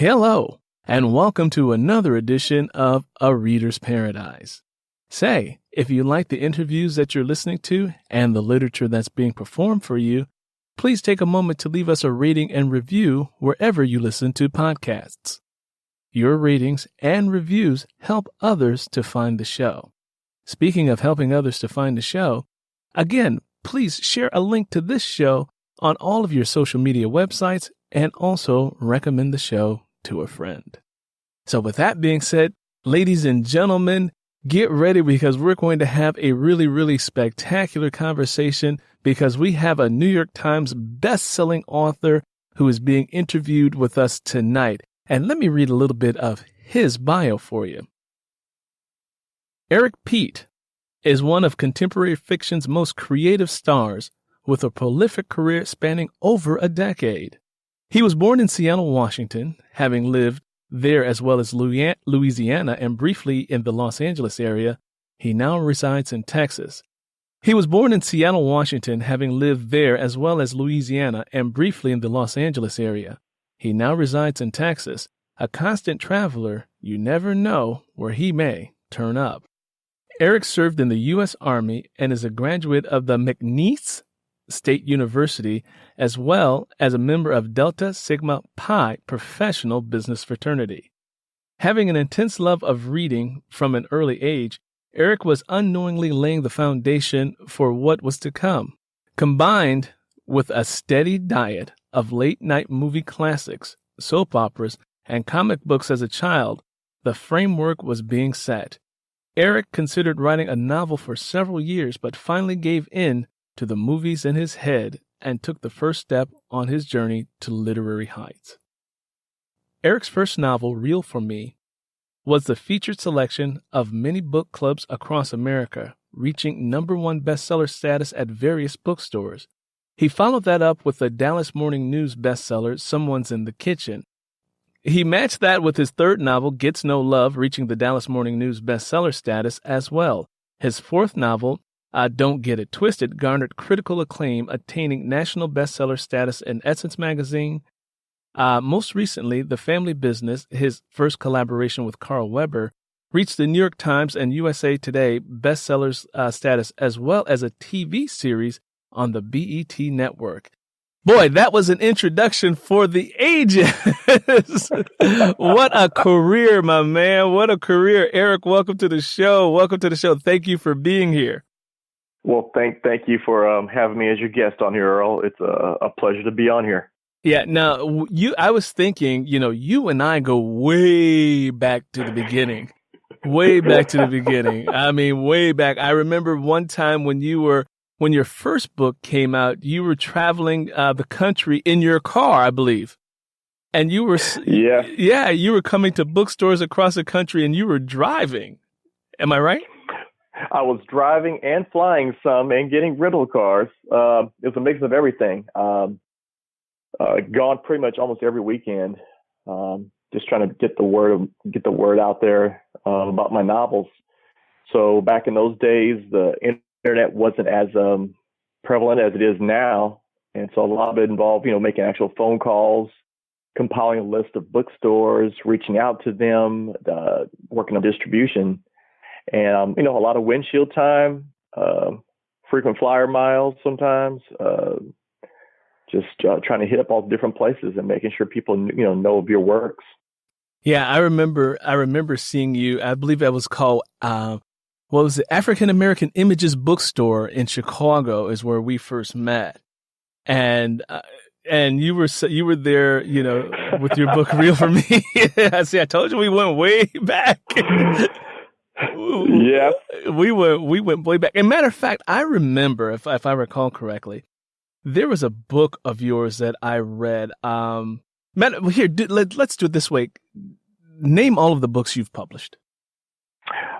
Hello, and welcome to another edition of A Reader's Paradise. Say, if you like the interviews that you're listening to and the literature that's being performed for you, please take a moment to leave us a rating and review wherever you listen to podcasts. Your ratings and reviews help others to find the show. Speaking of helping others to find the show, again, please share a link to this show on all of your social media websites and also recommend the show to a friend. So with that being said, ladies and gentlemen, get ready because we're going to have a really spectacular conversation because we have a New York Times best-selling author who is being interviewed with us tonight. And let me read a little bit of his bio for you. Eric Peat is one of contemporary fiction's most creative stars with a prolific career spanning over a decade. He was born in Seattle, Washington, having lived there as well as Louisiana and briefly in the Los Angeles area. He now resides in Texas. He was born in Seattle, Washington, having lived there as well as Louisiana and briefly in the Los Angeles area. He now resides in Texas. A constant traveler, you never know where he may turn up. Eric served in the U.S. Army and is a graduate of the McNeese State University, as well as a member of Delta Sigma Pi professional business fraternity. Having an intense love of reading from an early age, Eric was unknowingly laying the foundation for what was to come. Combined with a steady diet of late-night movie classics, soap operas, and comic books as a child, the framework was being set. Eric considered writing a novel for several years, but finally gave in to the movies in his head and took the first step on his journey to literary heights. Eric's first novel, Real for Me, was the featured selection of many book clubs across America, reaching #1 bestseller status at various bookstores. He followed that up with the Dallas Morning News bestseller, Someone's in the Kitchen. He matched that with his third novel, Gets No Love, reaching the Dallas Morning News bestseller status as well. His fourth novel, Don't Get It Twisted, garnered critical acclaim, attaining national bestseller status in Essence magazine. Most recently, The Family Business, his first collaboration with Carl Weber, reached the New York Times and USA Today bestsellers status, as well as a TV series on the BET network. Boy, that was an introduction for the ages. What a career, my man. What a career. Eric, welcome to the show. Welcome to the show. Thank you for being here. Well, thank you for having me as your guest on here, Earl. It's a pleasure to be on here. Yeah. Now, I was thinking, you and I go way back to the beginning. Way back to the beginning. I mean, way back. I remember one time when your first book came out, you were traveling the country in your car, I believe. And you were you were coming to bookstores across the country and you were driving. Am I right? I was driving and flying some and getting rental cars. It was a mix of everything. Gone pretty much almost every weekend. Just trying to get the word out there about my novels. So back in those days, the internet wasn't as prevalent as it is now, and so a lot of it involved, making actual phone calls, compiling a list of bookstores, reaching out to them, working on distribution. And, a lot of windshield time, frequent flyer miles sometimes, just trying to hit up all the different places and making sure people, know of your works. Yeah, I remember seeing you. I believe that was called, what was it? African American Images Bookstore in Chicago is where we first met. And you were there, with your book, Real for Me. See, I told you we went way back. Yeah, we went way back. And matter of fact, I remember, if I recall correctly, there was a book of yours that I read. Here, let's do it this way. Name all of the books you've published.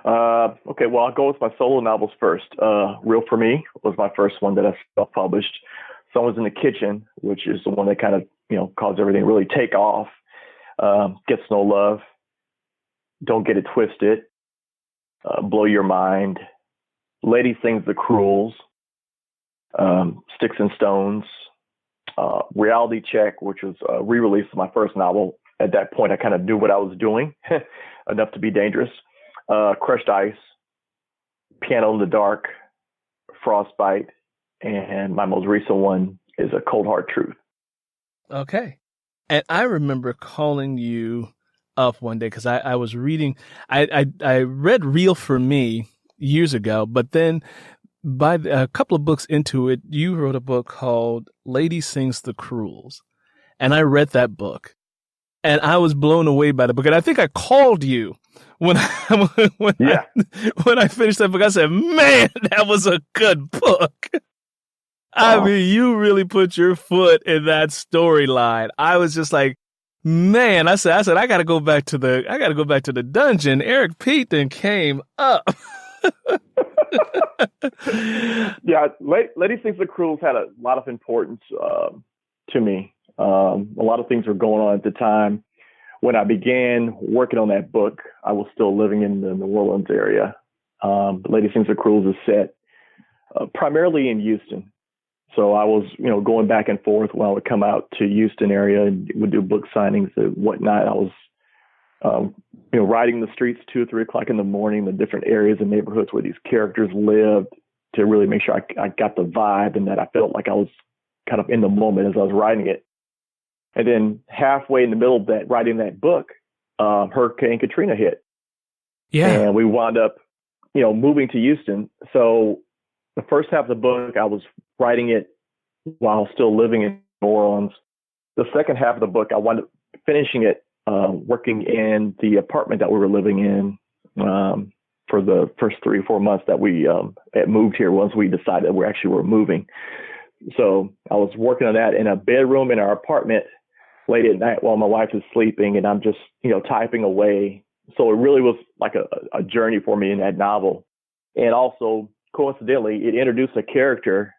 Okay, well, I'll go with my solo novels first. Real for Me was my first one that I self-published. Someone's in the Kitchen, which is the one that kind of, caused everything to really take off. Gets No Love. Don't Get It Twisted. Blow Your Mind. Lady Sings the Cruels. Sticks and Stones. Reality Check, which was a re-release of my first novel. At that point, I kind of knew what I was doing, enough to be dangerous. Crushed Ice, Piano in the Dark, Frostbite, and my most recent one is A Cold Hard Truth. Okay. And I remember calling you up one day because I was reading, I read Real for Me years ago, but then by a couple of books into it, you wrote a book called Lady Sings the Cruels. And I read that book and I was blown away by the book. And I think I called you when I finished that book. I said, man, that was a good book. I mean, you really put your foot in that storyline. I was just like, man, I said, I got to go back to the dungeon. Eric Pete then came up. Yeah, Lady Sings the Cruels had a lot of importance to me. A lot of things were going on at the time. When I began working on that book, I was still living in the New Orleans area. Lady Sings the Cruels is set primarily in Houston. So I was, going back and forth when I would come out to Houston area and would do book signings and whatnot. I was, riding the streets 2 or 3 o'clock in the morning, the different areas and neighborhoods where these characters lived to really make sure I got the vibe and that I felt like I was kind of in the moment as I was writing it. And then halfway in the middle of that, writing that book, Hurricane Katrina hit. Yeah. And we wound up, moving to Houston. So the first half of the book, I was writing it while still living in New Orleans. The second half of the book, I wound up finishing it working in the apartment that we were living in for the first 3 or 4 months that we had moved here once we decided we actually were moving. So I was working on that in a bedroom in our apartment late at night while my wife is sleeping, and I'm just, typing away. So it really was like a journey for me in that novel. And also, coincidentally, it introduced a character,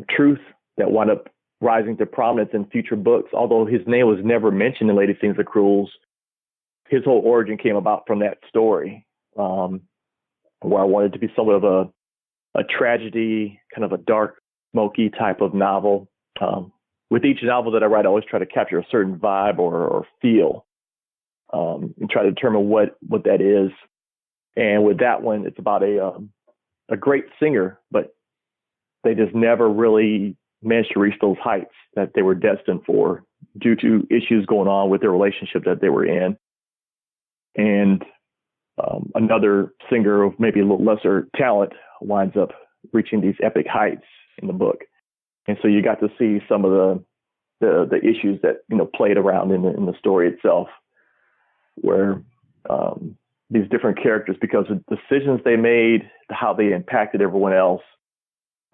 Truth, that wound up rising to prominence in future books. Although his name was never mentioned in Lady Sings the Cruels, his whole origin came about from that story, where I wanted to be somewhat of a tragedy, kind of a dark, smoky type of novel. With each novel that I write, I always try to capture a certain vibe or feel, and try to determine what that is. And with that one, it's about a great singer, but they just never really managed to reach those heights that they were destined for due to issues going on with their relationship that they were in. And another singer of maybe a little lesser talent winds up reaching these epic heights in the book. And so you got to see some of the issues that, played around in the story itself, where these different characters, because of decisions they made, how they impacted everyone else.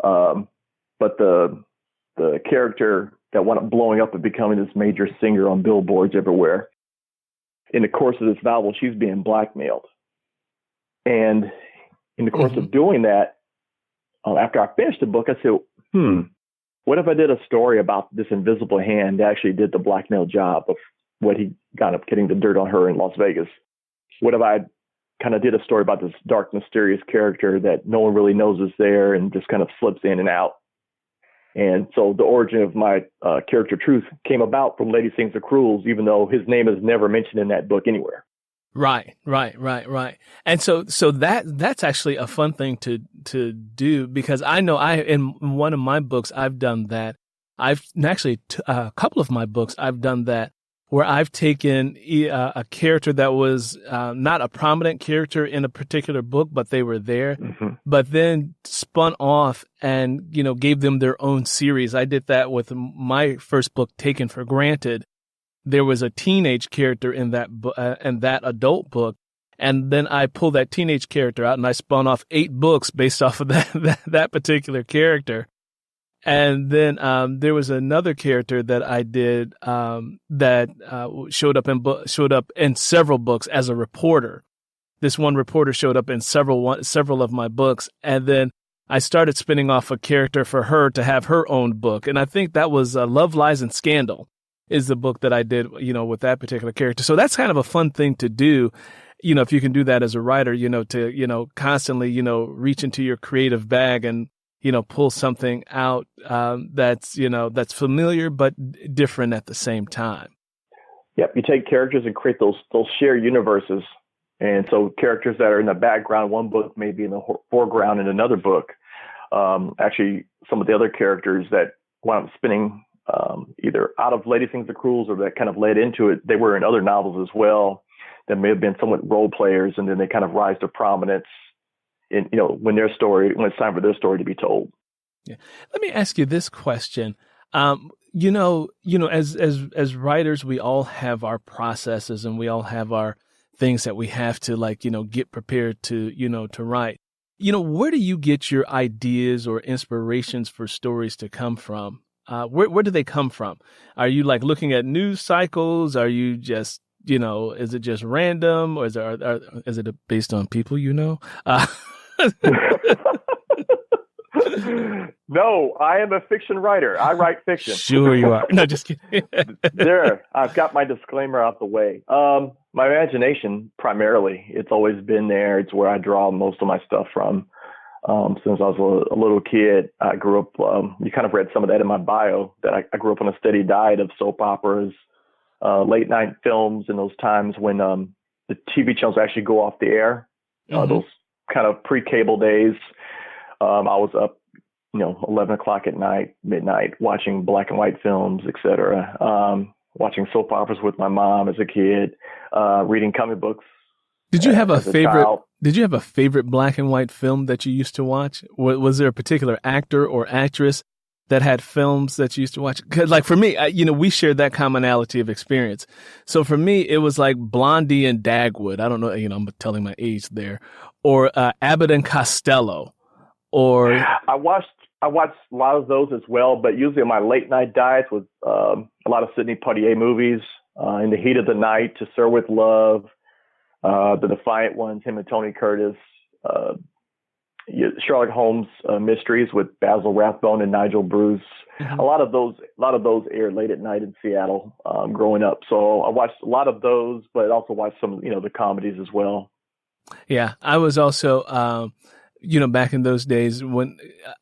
But the character that wound up blowing up and becoming this major singer on billboards everywhere, in the course of this novel, she's being blackmailed. And in the course of doing that, after I finished the book, I said, what if I did a story about this invisible hand that actually did the blackmail job of what he got up getting the dirt on her in Las Vegas? What if I kind of did a story about this dark, mysterious character that no one really knows is there and just kind of slips in and out? And so the origin of my character Truth came about from Lady Sings the Cruels, even though his name is never mentioned in that book anywhere. Right. And so that's actually a fun thing to do, because I know in one of my books, I've done that. I've actually, a couple of my books, I've done that, where I've taken a character that was not a prominent character in a particular book, but they were there, but then spun off and, gave them their own series. I did that with my first book, Taken for Granted. There was a teenage character in that adult book. And then I pulled that teenage character out and I spun off 8 books based off of that particular character. And then there was another character that I did that showed up in several books as a reporter. This one reporter showed up in several of my books, and then I started spinning off a character for her to have her own book. And I think that was Love, Lies, and Scandal is the book that I did, with that particular character. So that's kind of a fun thing to do. If you can do that as a writer, to, constantly, reach into your creative bag and, pull something out that's familiar but different at the same time. Yep, you take characters and create those shared universes. And so characters that are in the background, one book may be in the foreground in another book. Actually, some of the other characters that wound up spinning either out of Lady Sings the Cruels or that kind of led into it, they were in other novels as well that may have been somewhat role players, and then they kind of rise to prominence in, when it's time for their story to be told. Yeah. Let me ask you this question. As writers, we all have our processes and we all have our things that we have to get prepared to write. Where do you get your ideas or inspirations for stories to come from? Where do they come from? Are you looking at news cycles? Are you just, is it just random, or is it based on people? No, I am a fiction writer. I write fiction. Sure you are. No, just kidding. There, I've got my disclaimer out the way. My imagination, primarily, it's always been there. It's where I draw most of my stuff from. Since I was a little kid, I grew up, you kind of read some of that in my bio, that I grew up on a steady diet of soap operas, late night films, and those times when the TV channels actually go off the air, those kind of pre-cable days. I was up, 11 o'clock at night, midnight, watching black and white films, etc. Watching soap operas with my mom as a kid, reading comic books. Did you have a favorite? Did you have a favorite black and white film that you used to watch? Was there a particular actor or actress that had films that you used to watch? 'Cause for me, we shared that commonality of experience. So for me, it was like Blondie and Dagwood. I don't know, I'm telling my age there, or Abbott and Costello, or I watched a lot of those as well, but usually my late night diets was a lot of Sidney Poitier movies, In the Heat of the Night, To Sir with Love, The Defiant Ones, him and Tony Curtis, Sherlock Holmes mysteries with Basil Rathbone and Nigel Bruce. A lot of those aired late at night in Seattle growing up. So I watched a lot of those, but also watched some, the comedies as well. Yeah, I was also, back in those days when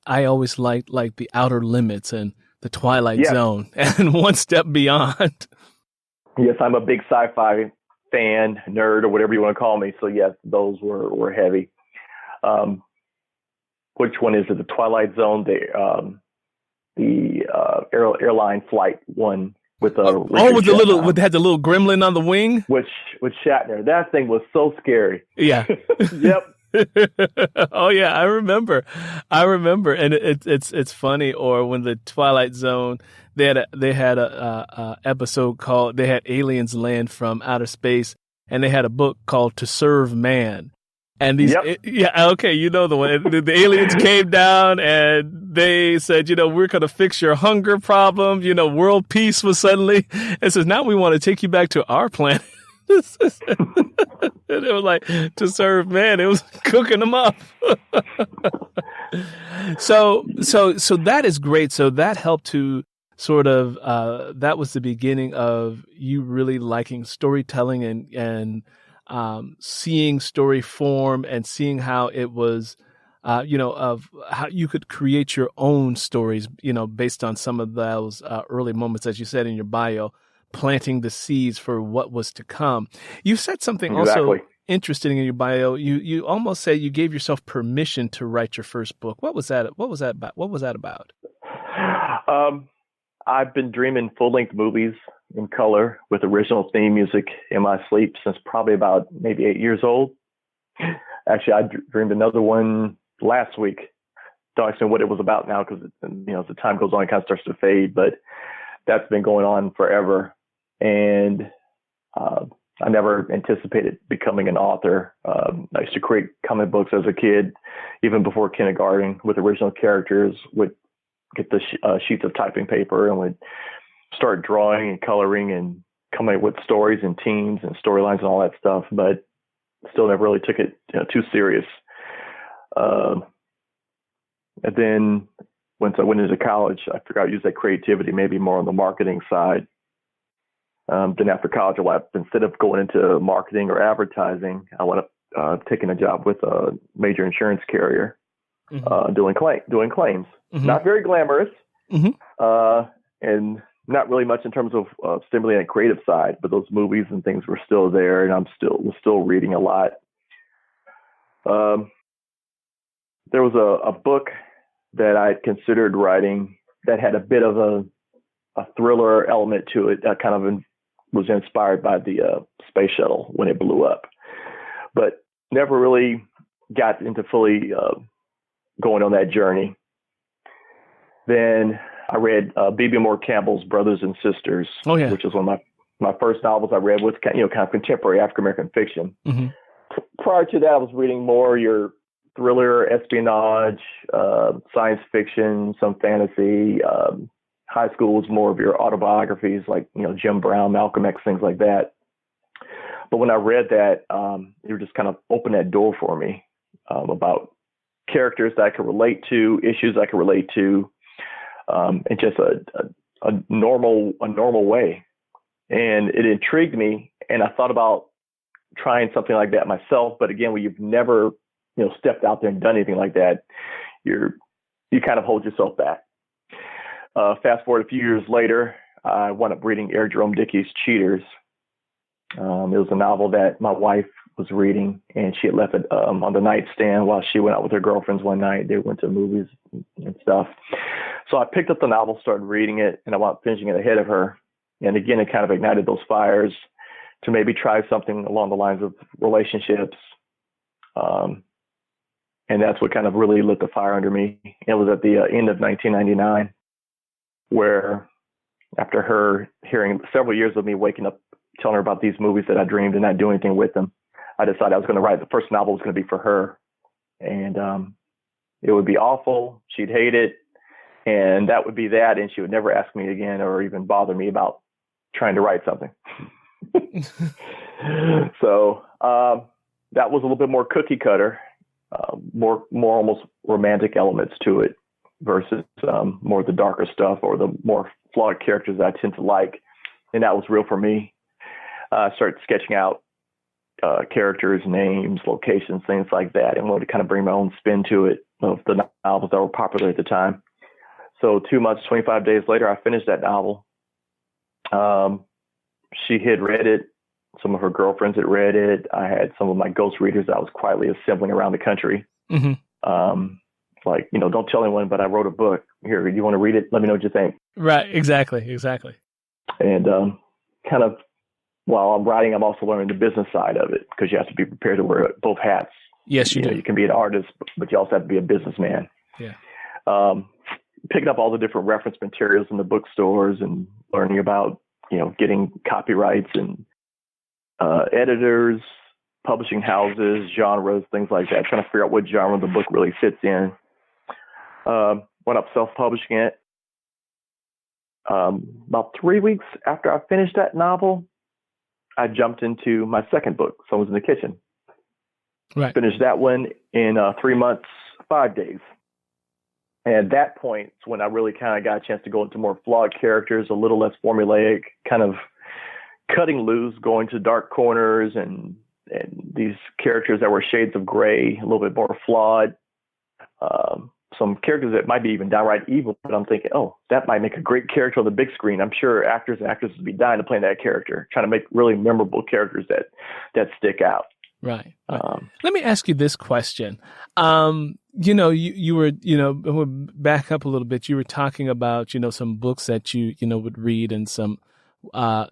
I always liked The Outer Limits and The Twilight Zone and One Step Beyond. Yes, I'm a big sci-fi fan, nerd, or whatever you want to call me. So yes, those were heavy. Which one is it? The Twilight Zone, the airline flight one with with the little, had the little gremlin on the wing, with Shatner. That thing was so scary. Yeah. Yep. Oh yeah, I remember, and it's funny. Or when the Twilight Zone, they had a episode called, they had aliens land from outer space, and they had a book called To Serve Man. And these, the one. The aliens came down and they said, we're going to fix your hunger problem. World peace was suddenly. It says, now we want to take you back to our planet. And it was like, to serve man, it was cooking them up. So that is great. So that helped to sort of, that was the beginning of you really liking storytelling and seeing story form and seeing how it was, of how you could create your own stories, based on some of those early moments, as you said in your bio, planting the seeds for what was to come. You said something also interesting in your bio. You almost say you gave yourself permission to write your first book. What was that about? I've been dreaming full-length movies in color with original theme music in my sleep since probably about maybe 8 years old. Actually, I dreamed another one last week. Don't ask me what it was about now, because as the time goes on, it kind of starts to fade. But that's been going on forever, and I never anticipated becoming an author. I used to create comic books as a kid, even before kindergarten, with original characters. Would get the sheets of typing paper and would start drawing and coloring and coming up with stories and teams and storylines and all that stuff, but still never really took it too serious. And then once I went into college, I figured I'd use that creativity maybe more on the marketing side. Then after college, instead of going into marketing or advertising, I wound up taking a job with a major insurance carrier. doing claims. Mm-hmm. Not very glamorous, Mm-hmm. and not really much in terms of stimulating the creative side. But those movies and things were still there, and was still reading a lot. There was a book that I considered writing that had a bit of a thriller element to it that kind of was inspired by the space shuttle when it blew up, but never really got into fully going on that journey. Then I read B.B. Moore Campbell's Brothers and Sisters, which was one of my first novels I read, was kind of contemporary African American fiction. Mm-hmm. Prior to that, I was reading more your thriller, espionage, science fiction, some fantasy. High school was more of your autobiographies, like Jim Brown, Malcolm X, things like that. But when I read that, it just kind of opened that door for me about characters that I could relate to, issues I could relate to, in just a normal way. And it intrigued me, and I thought about trying something like that myself. But again, when you've never stepped out there and done anything like that, you kind of hold yourself back. Fast forward a few years later, I wound up reading Eric Jerome Dickey's Cheaters. It was a novel that my wife was reading, and she had left it on the nightstand while she went out with her girlfriends one night. They went to movies and stuff. So I picked up the novel, started reading it, and I wound up finishing it ahead of her. And again, it kind of ignited those fires to maybe try something along the lines of relationships. And that's what kind of really lit the fire under me. It was at the end of 1999, where after her hearing several years of me waking up, telling her about these movies that I dreamed and not doing anything with them, I decided I was going to write. The first novel was going to be for her. And it would be awful. She'd hate it. And that would be that. And she would never ask me again or even bother me about trying to write something. So that was a little bit more cookie cutter, more almost romantic elements to it versus more of the darker stuff or the more flawed characters that I tend to like. And that was real for me. I started sketching out characters, names, locations, things like that, and wanted to kind of bring my own spin to it of the novels that were popular at the time. So 2 months, 25 days later, I finished that novel. She had read it. Some of her girlfriends had read it. I had some of my ghost readers that I was quietly assembling around the country. Mm-hmm. Like, don't tell anyone, but I wrote a book. Here, you want to read it? Let me know what you think. Right. Exactly. And kind of while I'm writing, I'm also learning the business side of it, because you have to be prepared to wear both hats. Yes, you do. You can be an artist, but you also have to be a businessman. Yeah. Picking up all the different reference materials in the bookstores and learning about, getting copyrights and editors, publishing houses, genres, things like that, trying to figure out what genre the book really fits in. Went up self-publishing it. About 3 weeks after I finished that novel, I jumped into my second book, Someone's in the Kitchen. Right. Finished that one in 3 months, 5 days. And at that point, it's when I really kind of got a chance to go into more flawed characters, a little less formulaic, kind of cutting loose, going to dark corners and these characters that were shades of gray, a little bit more flawed. Some characters that might be even downright evil, but I'm thinking, oh, that might make a great character on the big screen. I'm sure actors and actresses would be dying to play that character, trying to make really memorable characters that stick out. Right. Let me ask you this question. You were, back up a little bit. You were talking about, some books that you would read and some,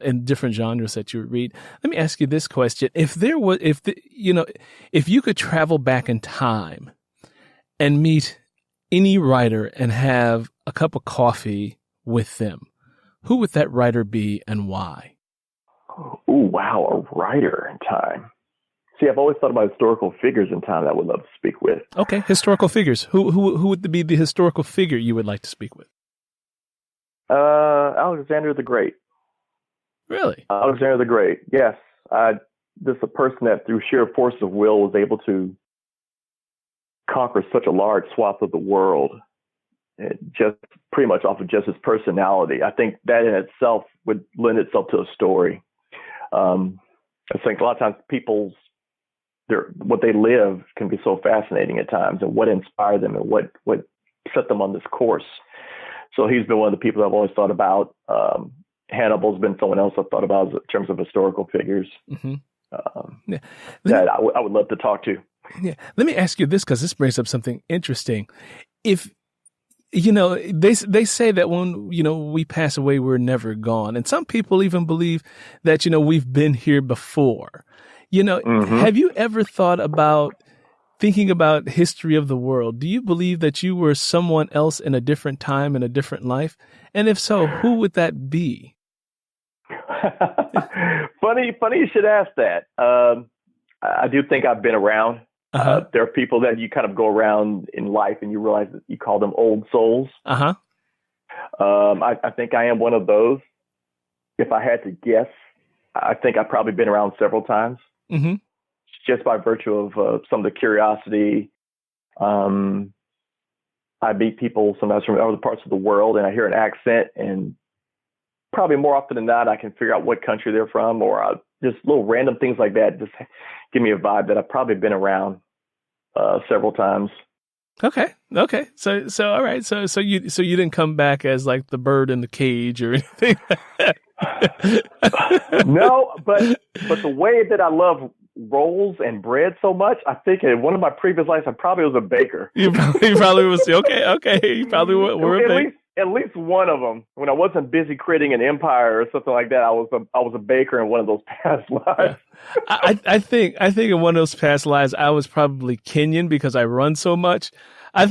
in different genres that you would read. Let me ask you this question. If you could travel back in time and meet any writer and have a cup of coffee with them, who would that writer be and why? Oh, wow. A writer in time. See, I've always thought about historical figures in time that I would love to speak with. Okay, historical figures. Who would be the historical figure you would like to speak with? Alexander the Great. Really? Alexander the Great, yes. This is a person that through sheer force of will was able to conquer such a large swath of the world, just pretty much off of just his personality. I think that in itself would lend itself to a story. I think a lot of times what they live can be so fascinating at times, and what inspired them and what set them on this course. So he's been one of the people I've always thought about. Hannibal's been someone else I've thought about in terms of historical figures Yeah. that I would love to talk to. Yeah. Let me ask you this, because this brings up something interesting. If, they say that when, we pass away, we're never gone. And some people even believe that, we've been here before. Have you ever thought about thinking about history of the world? Do you believe that you were someone else in a different time, in a different life? And if so, who would that be? Funny you should ask that. I do think I've been around. There are people that you kind of go around in life and you realize that you call them old souls. I think I am one of those. If I had to guess, I think I've probably been around several times, just by virtue of some of the curiosity. I meet people sometimes from other parts of the world, and I hear an accent, and probably more often than not, I can figure out what country they're from, or just little random things like that just give me a vibe that I've probably been around several times. Okay. So all right. So you didn't come back as like the bird in the cage or anything like that. No, but the way that I love rolls and bread so much, I think in one of my previous lives, I probably was a baker. You probably was okay. You probably were a baker. At least one of them. When I wasn't busy creating an empire or something like that, I was a baker in one of those past lives. I think in one of those past lives, I was probably Kenyan because I run so much. I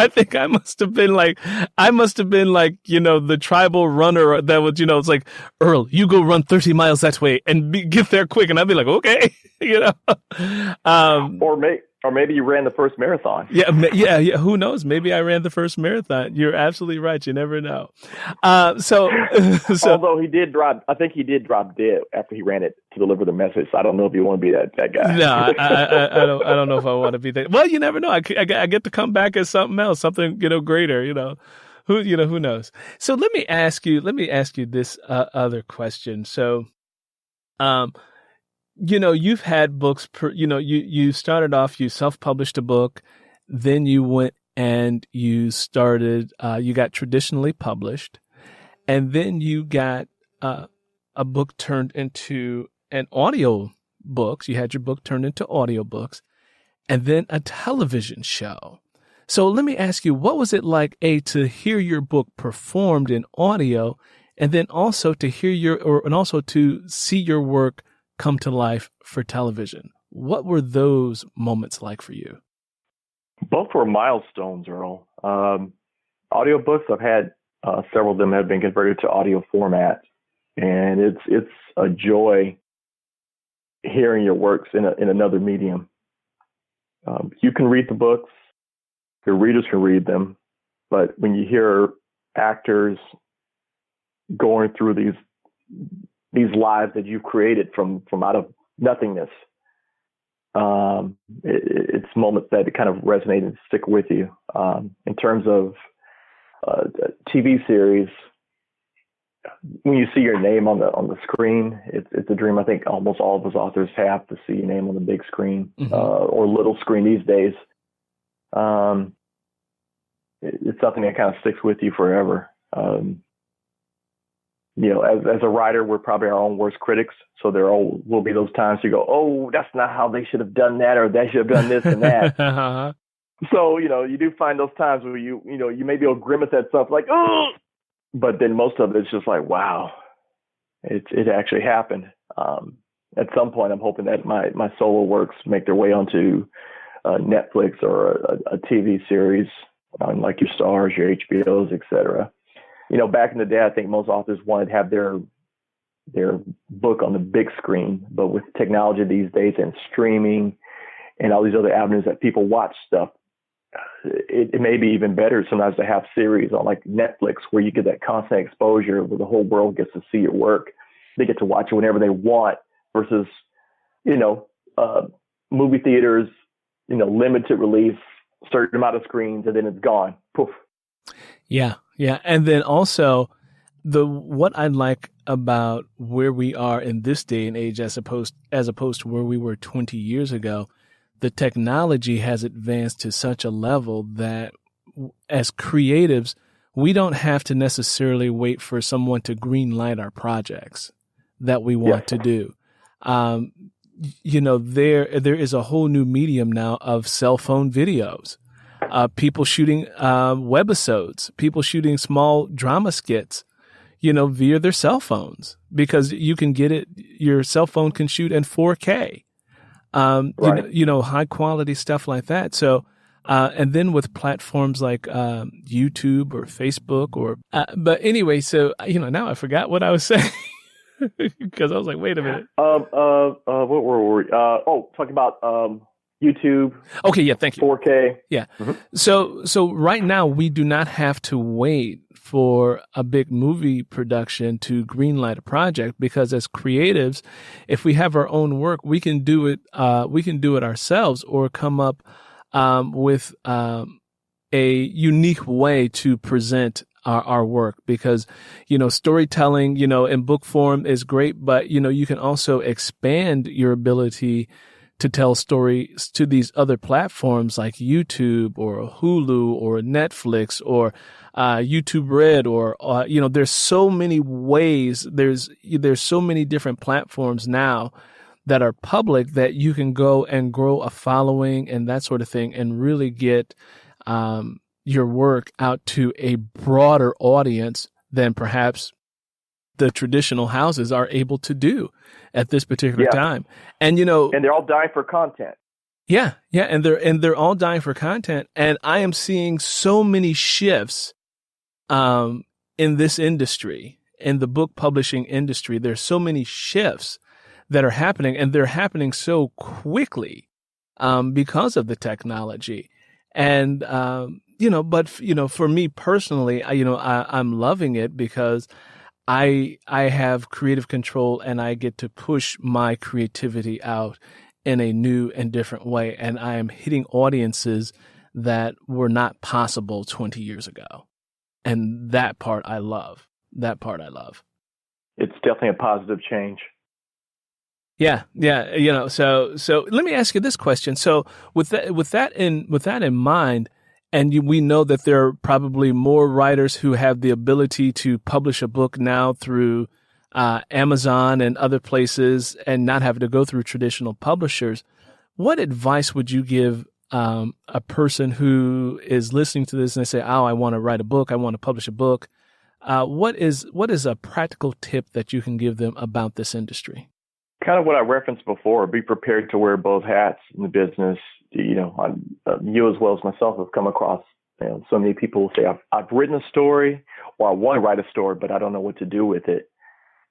think I must have been like, the tribal runner that was, it's like, Earl, you go run 30 miles that way and get there quick. And I'd be like, okay, Or maybe you ran the first marathon. Yeah. Who knows? Maybe I ran the first marathon. You're absolutely right. You never know. So although I think he did drop dead after he ran it to deliver the message. So I don't know if you want to be that guy. No, I don't know if I want to be that. Well, you never know. I get to come back as something else, something, greater, who knows? So let me ask you this other question. So, you've had books, you started off, you self-published a book, then you went and you started, you got traditionally published, and then you got a book turned into an audio books. You had your book turned into audiobooks, and then a television show. So let me ask you, what was it like, to hear your book performed in audio, and then also to hear and also to see your work come to life for television? What were those moments like for you? Both were milestones, Earl. Audiobooks, I've had several of them have been converted to audio format, and it's a joy hearing your works in another medium. You can read the books, your readers can read them, but when you hear actors going through these lives that you've created from out of nothingness, it's moments that kind of resonate and stick with you. In terms of TV series, when you see your name on the screen, it's a dream I think almost all of us authors have, to see your name on the big screen, or little screen these days. It's something that kind of sticks with you forever. As a writer, we're probably our own worst critics. So there will be those times you go, oh, that's not how they should have done that, or they should have done this and that. So, you do find those times where you may be able to grimace at something like, oh, but then most of it's just like, wow, it actually happened. At some point, I'm hoping that my solo works make their way onto Netflix or a TV series on like your Stars, your HBOs, etc. Back in the day, I think most authors wanted to have their book on the big screen, but with technology these days and streaming and all these other avenues that people watch stuff, it may be even better sometimes to have series on like Netflix, where you get that constant exposure where the whole world gets to see your work. They get to watch it whenever they want versus, movie theaters, limited release, certain amount of screens, and then it's gone. Poof. Yeah. And then also, what I like about where we are in this day and age as opposed to where we were 20 years ago, the technology has advanced to such a level that as creatives, we don't have to necessarily wait for someone to green light our projects that we want to do. There is a whole new medium now of cell phone videos, people shooting webisodes, people shooting small drama skits, via their cell phones, because you can get it. Your cell phone can shoot in 4K, high quality stuff like that. So, and then with platforms like YouTube or Facebook but anyway, so, now I forgot what I was saying because I was like, wait a minute. What were we? Talking about YouTube. Okay, yeah, thank you. 4K. Yeah. Mm-hmm. So right now we do not have to wait for a big movie production to greenlight a project, because as creatives, if we have our own work, we can do it. We can do it ourselves, or come up with a unique way to present our work, because, storytelling, in book form is great, but, you can also expand your ability to tell stories to these other platforms like YouTube or Hulu or Netflix or YouTube Red, or there's so many ways. There's so many different platforms now that are public that you can go and grow a following and that sort of thing, and really get your work out to a broader audience than perhaps the traditional houses are able to do at this particular time. And and they're all dying for content. Yeah, and they're all dying for content. And I am seeing so many shifts in this industry, in the book publishing industry. There's so many shifts that are happening, and they're happening so quickly because of the technology. And for me personally, I'm loving it, because I have creative control, and I get to push my creativity out in a new and different way. And I am hitting audiences that were not possible 20 years ago. And that part I love. It's definitely a positive change. Yeah. So let me ask you this question. So with that in mind, and we know that there are probably more writers who have the ability to publish a book now through Amazon and other places, and not having to go through traditional publishers. What advice would you give a person who is listening to this and they say, "Oh, I want to write a book. I want to publish a book." What is a practical tip that you can give them about this industry? Kind of what I referenced before. Be prepared to wear both hats in the business. You as well as myself have come across so many people say, I've written a story, or I want to write a story, but I don't know what to do with it.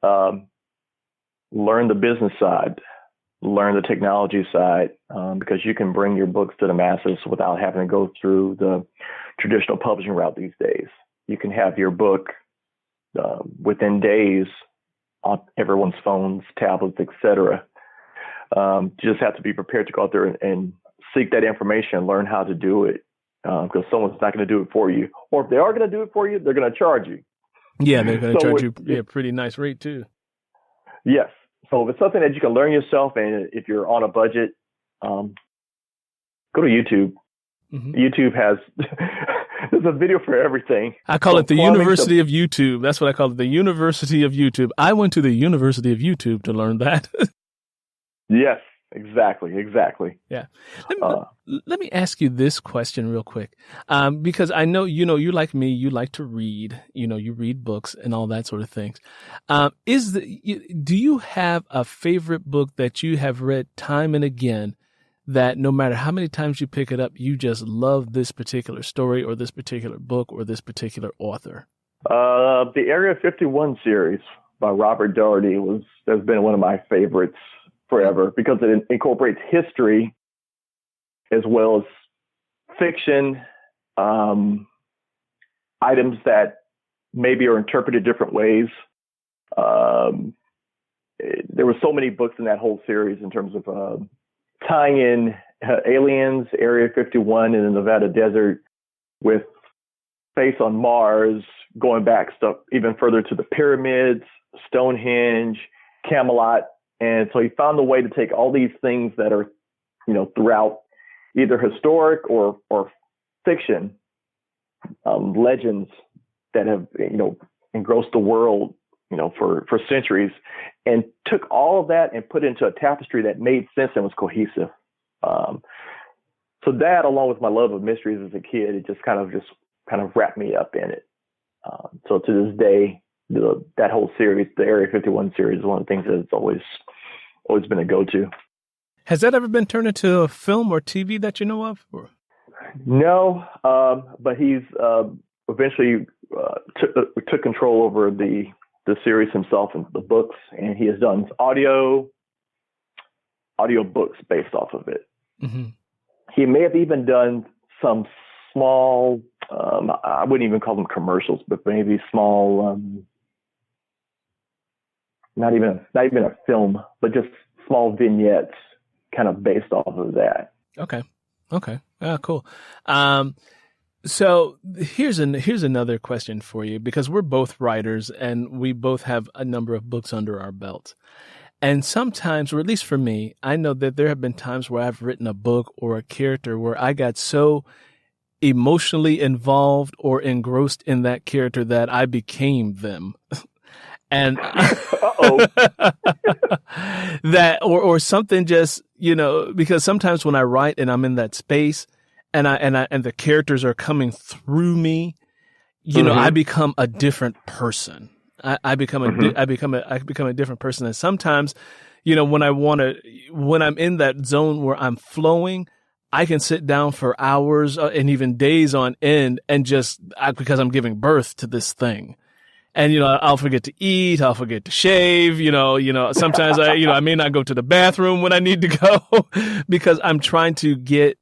Learn the business side, learn the technology side, because you can bring your books to the masses without having to go through the traditional publishing route these days. You can have your book within days on everyone's phones, tablets, etc. You just have to be prepared to go out there and seek that information, learn how to do it, because someone's not going to do it for you. Or if they are going to do it for you, they're going to charge you. Yeah, they're going to charge you a pretty nice rate too. Yes. So if it's something that you can learn yourself, and if you're on a budget, go to YouTube. Mm-hmm. YouTube has there's a video for everything. I call it the University of YouTube. That's what I call it, the University of YouTube. I went to the University of YouTube to learn that. Yes, exactly. Yeah. Let me ask you this question real quick, because I know, you like me, you like to read, you read books and all that sort of things. Do you have a favorite book that you have read time and again, that no matter how many times you pick it up, you just love this particular story or this particular book or this particular author? The Area 51 series by Robert Daugherty has been one of my favorites forever, because it incorporates history as well as fiction, items that maybe are interpreted different ways. There were so many books in that whole series in terms of tying in aliens, Area 51 in the Nevada desert with space on Mars, going back stuff even further to the pyramids, Stonehenge, Camelot. And so he found a way to take all these things that are, throughout either historic or fiction, legends that have, engrossed the world, for centuries, and took all of that and put it into a tapestry that made sense and was cohesive. So that, along with my love of mysteries as a kid, it just kind of wrapped me up in it. So to this day, that whole series, the Area 51 series, is one of the things that's always been a go-to. Has that ever been turned into a film or TV that you know of? Or? No, but he's eventually took control over the series himself and the books, and he has done audio books based off of it. Mm-hmm. He may have even done some small, I wouldn't even call them commercials, but maybe small, not even a film, but just small vignettes kind of based off of that. Okay. Cool. So here's another question for you, because we're both writers and we both have a number of books under our belt. And sometimes, or at least for me, I know that there have been times where I've written a book or a character where I got so emotionally involved or engrossed in that character that I became them. And that, or something just, because sometimes when I write and I'm in that space and the characters are coming through me, I become a different person. I become a different person. And sometimes, when I'm in that zone where I'm flowing, I can sit down for hours and even days on end and because I'm giving birth to this thing. And, I'll forget to eat. I'll forget to shave. Sometimes I may not go to the bathroom when I need to go because I'm trying to get,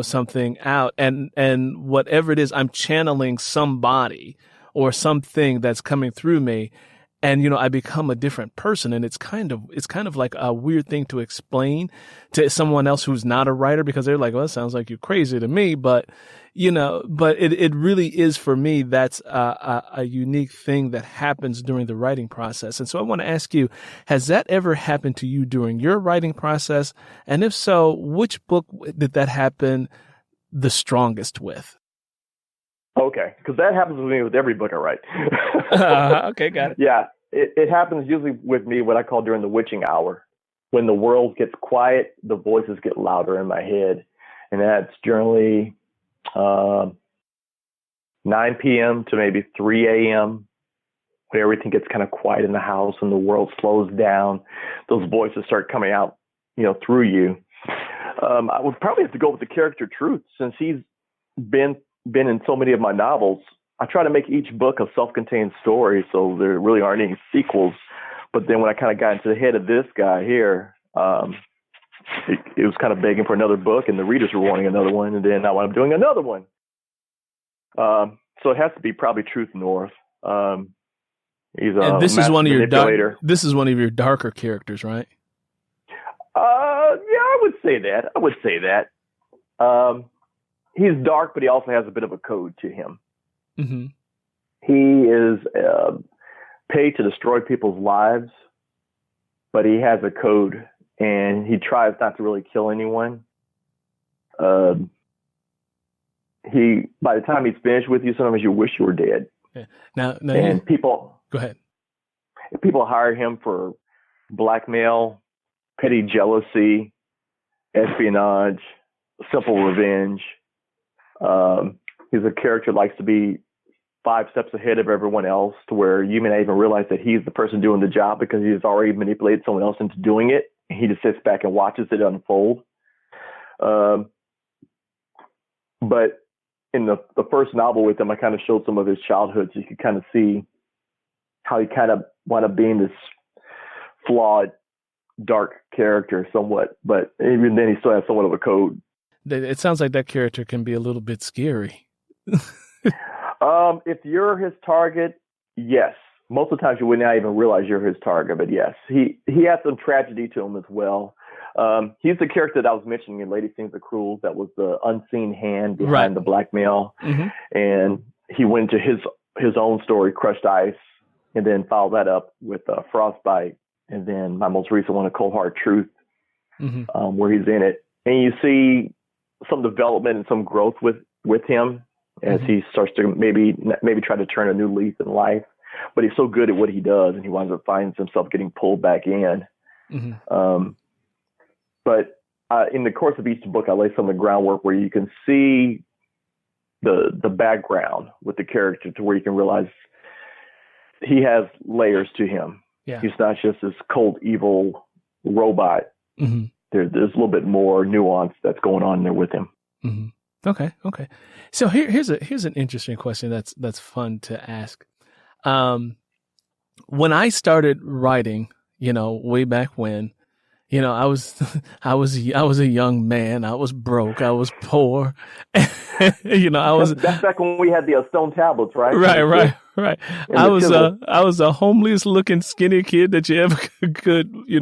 something out, and whatever it is, I'm channeling somebody or something that's coming through me. And, I become a different person. And it's kind of like a weird thing to explain to someone else who's not a writer, because they're like, well, it sounds like you're crazy to me. But, but it really is, for me, that's a unique thing that happens during the writing process. And so I want to ask you, has that ever happened to you during your writing process? And if so, which book did that happen the strongest with? Okay, because that happens with me with every book I write. Okay, got it. Yeah, it happens usually with me what I call during the witching hour. When the world gets quiet, the voices get louder in my head. And that's generally 9 p.m. to maybe 3 a.m. when everything gets kind of quiet in the house and the world slows down. Those voices start coming out, through you. I would probably have to go with the character Truth, since he's been in so many of my novels. I try to make each book a self-contained story, so there really aren't any sequels. But then when I kind of got into the head of this guy here, it was kind of begging for another book, and the readers were wanting another one, and then now I'm doing another one. So it has to be probably Truth North. He's and this is one of manipulator. This is one of your darker characters, right? Yeah, I would say that. He's dark, but he also has a bit of a code to him. Mm-hmm. He is paid to destroy people's lives, but he has a code, and he tries not to really kill anyone. By the time he's finished with you, sometimes you wish you were dead. Yeah. Now people go ahead. People hire him for blackmail, petty jealousy, espionage, simple revenge. He's a character who likes to be 5 steps ahead of everyone else, to where you may not even realize that he's the person doing the job, because he's already manipulated someone else into doing it. He just sits back and watches it unfold. But in the first novel with him, I kind of showed some of his childhood, so you could kind of see how he kind of wound up being this flawed, dark character somewhat. But even then, he still has somewhat of a code. It sounds like that character can be a little bit scary. If you're his target, yes. Most of the times you would not even realize you're his target, but yes, he has some tragedy to him as well. He's the character that I was mentioning in Lady Sings the Cruel, that was the unseen hand behind the blackmail. Mm-hmm. And he went to his own story, Crushed Ice, and then followed that up with Frostbite, and then my most recent one, A Cold Hard Truth, where he's in it, and you see some development and some growth with him as he starts to maybe try to turn a new leaf in life. But he's so good at what he does, and he winds up finds himself getting pulled back in. But in the course of each book, I lay some of the groundwork where you can see the background with the character, to where you can realize he has layers to him. Yeah. He's not just this cold, evil robot. There's a little bit more nuance that's going on there with him. Okay. So here's an interesting question that's fun to ask. When I started writing, way back when, I was a young man. I was broke. I was poor. That's back when we had the stone tablets, right? Right. I was a homeless looking skinny kid that you ever could, you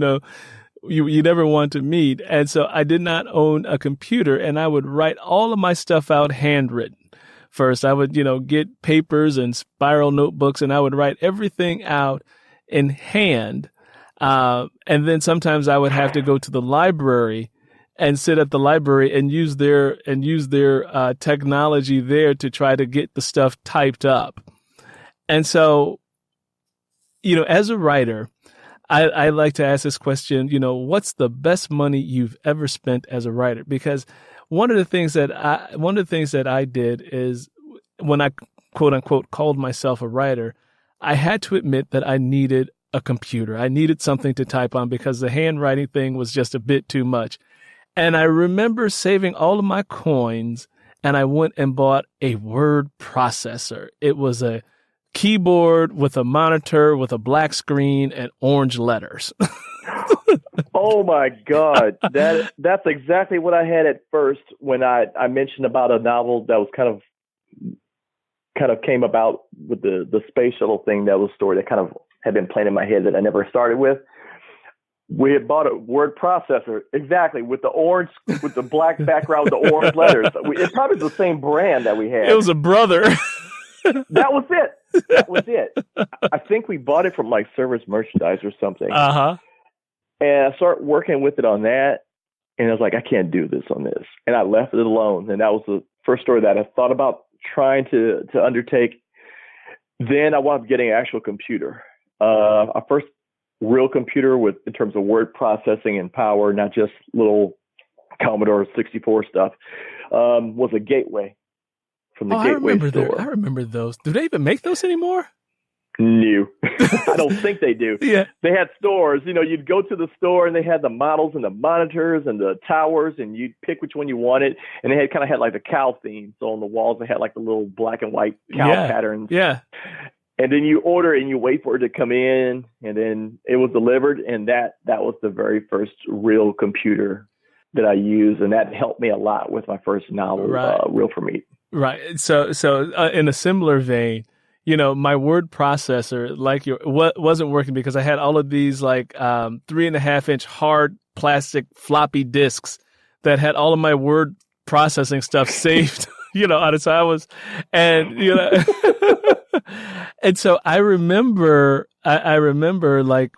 never want to meet. And so I did not own a computer, and I would write all of my stuff out handwritten. First, I would, get papers and spiral notebooks, and I would write everything out in hand. And then sometimes I would have to go to the library and sit at the library and use their technology there to try to get the stuff typed up. And so, as a writer, I like to ask this question, what's the best money you've ever spent as a writer? Because one of the things that I did is, when I quote unquote called myself a writer, I had to admit that I needed a computer. I needed something to type on because the handwriting thing was just a bit too much. And I remember saving all of my coins, and I went and bought a word processor. It was a keyboard with a monitor with a black screen and orange letters. Oh my God. That's exactly what I had at first when I mentioned about a novel that was kind of came about with the space shuttle thing. That was a story that kind of had been playing in my head that I never started with. We had bought a word processor, exactly, with the black background with the orange letters. It's probably the same brand that we had. It was a brother. That was it. I think we bought it from like Service Merchandise or something. And I started working with it on that, and I was like, I can't do this on this. And I left it alone. And that was the first story that I thought about trying to undertake. Then I wound up getting an actual computer. Our first real computer in terms of word processing and power, not just little Commodore 64 stuff, was a Gateway from the Gateway store. I remember those. Do they even make those anymore? No, I don't think they do. Yeah. They had stores, you'd go to the store and they had the models and the monitors and the towers, and you'd pick which one you wanted. And they had like the cow theme. So on the walls, they had like the little black and white cow patterns. Yeah. And then you order and you wait for it to come in, and then it was delivered. And that was the very first real computer that I used. And that helped me a lot with my first novel, Real for Me. Right. So in a similar vein, my word processor, wasn't working because I had all of these 3.5-inch hard plastic floppy disks that had all of my word processing stuff saved, on it. So I was, and, and so I remember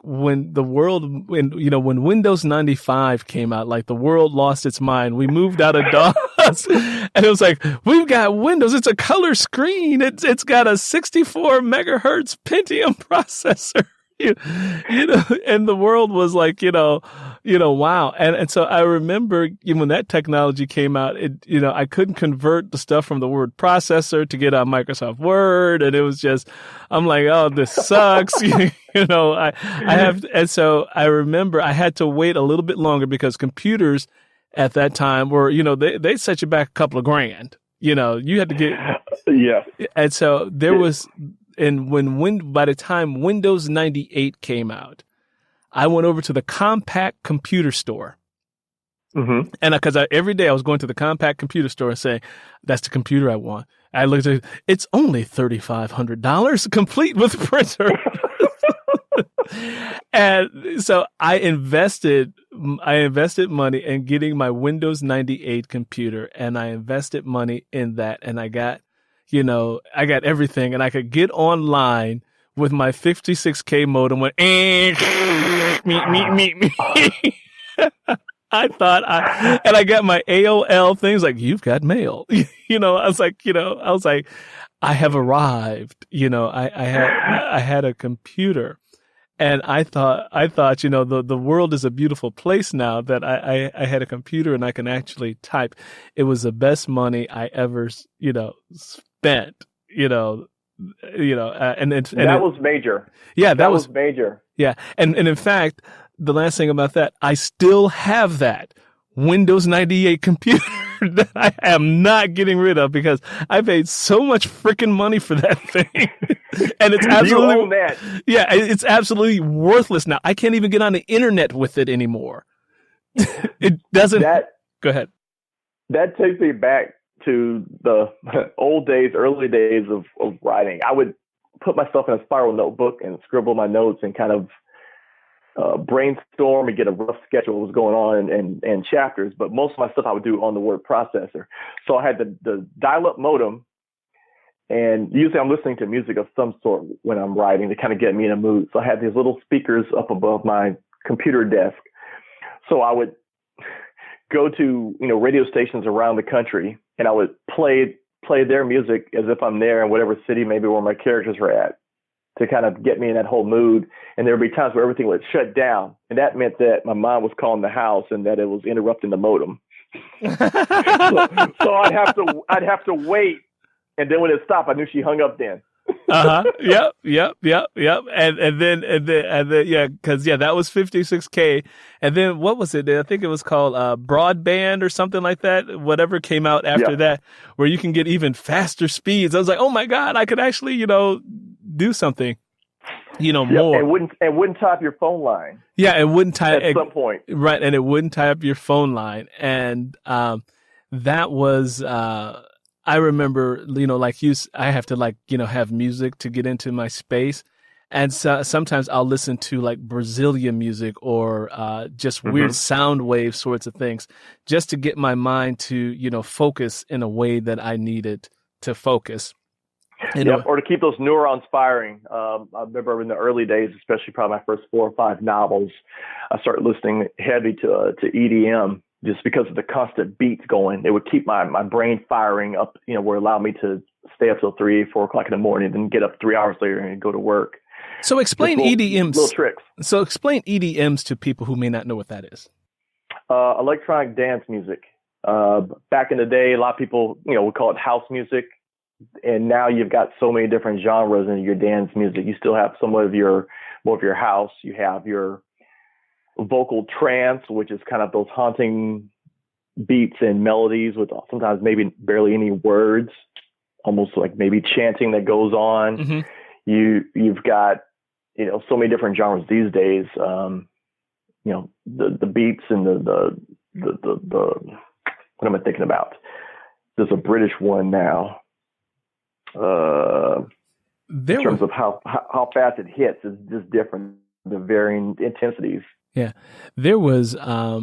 when when Windows 95 came out, like the world lost its mind. We moved out of DOS and it was like, we've got Windows. It's a color screen. It's got a 64 megahertz Pentium processor. And the world was like, wow. And so I remember when that technology came out, I couldn't convert the stuff from the word processor to get on Microsoft Word. And it was just, I'm like, oh, this sucks. And so I remember I had to wait a little bit longer because computers at that time were, they set you back a couple of grand, you had to get, And so there was, and by the time Windows 98 came out, I went over to the Compaq Computer Store. And because every day I was going to the Compaq Computer Store and saying, that's the computer I want. I looked at it, it's only $3,500 complete with printer. And so I invested money in getting my Windows 98 computer, and I invested money in that, and I got, I got everything, and I could get online with my 56K modem went, me. I got my AOL things like, you've got mail. I was like, I have arrived. I had a computer, and I thought, the world is a beautiful place now that I had a computer and I can actually type. It was the best money I ever, spent, and that was major. Yeah, that was major. Yeah. And in fact, the last thing about that, I still have that Windows 98 computer that I am not getting rid of because I paid so much freaking money for that thing. And it's absolutely, you own that. Yeah, it's absolutely worthless now. I can't even get on the internet with it anymore. It doesn't. Go ahead. That takes me back to the early days of writing. I would put myself in a spiral notebook and scribble my notes and kind of brainstorm and get a rough sketch of what was going on and chapters. But most of my stuff I would do on the word processor. So I had the dial-up modem, and usually I'm listening to music of some sort when I'm writing to kind of get me in a mood. So I had these little speakers up above my computer desk. So I would go to, radio stations around the country, and I would play their music as if I'm there in whatever city maybe where my characters were at, to kind of get me in that whole mood. And there would be times where everything would shut down, and that meant that my mom was calling the house and that it was interrupting the modem. so I'd have to wait, and then when it stopped, I knew she hung up then. Yep. And then, yeah, because that was 56K. And then what was it? I think it was called Broadband or something like that. Whatever came out after that, where you can get even faster speeds. I was like, oh my God, I could actually, do something, more. And wouldn't tie up your phone line. Yeah, it wouldn't tie at some point. Right, and it wouldn't tie up your phone line. And that was. I remember, I have to have music to get into my space. And so sometimes I'll listen to like Brazilian music or just weird sound wave sorts of things just to get my mind to, focus in a way that I needed to focus. Or to keep those neurons firing. I remember in the early days, especially probably my first 4 or 5 novels, I started listening heavy to EDM. Just because of the constant beats going, it would keep my brain firing up, where it allowed me to stay up till 3, 4 o'clock in the morning, then get up 3 hours later and go to work. So explain EDMs. Little tricks. So explain EDMs to people who may not know what that is. Electronic dance music. Back in the day, a lot of people, would call it house music. And now you've got so many different genres in your dance music. You still have some of more of your house. You have your vocal trance, which is kind of those haunting beats and melodies with sometimes maybe barely any words, almost like maybe chanting that goes on. Mm-hmm. You've got, so many different genres these days. The beats and the what am I thinking about? There's a British one now. In terms of how fast it hits is just different, the varying intensities. Yeah, there was I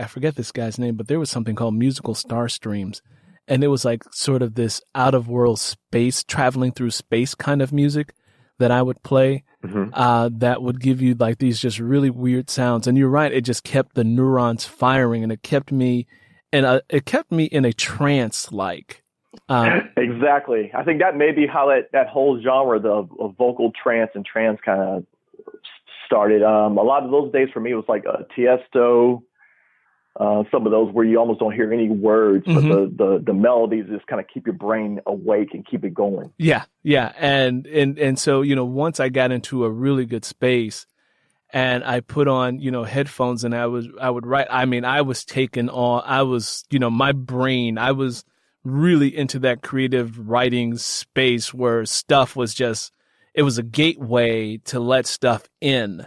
forget this guy's name, but there was something called Musical Star Streams, and it was like sort of this out of world space, traveling through space kind of music that I would play. That would give you like these just really weird sounds. And you're right, it just kept the neurons firing, and it kept me in a trance like. Exactly. I think that may be how that whole genre of vocal trance and trance kind of started. A lot of those days for me was like Tiesto, some of those where you almost don't hear any words, but the melodies just kind of keep your brain awake and keep it going. Yeah. And so, once I got into a really good space and I put on, headphones and I would write, I was taken on, my brain, I was really into that creative writing space where stuff was just, it was a gateway to let stuff in.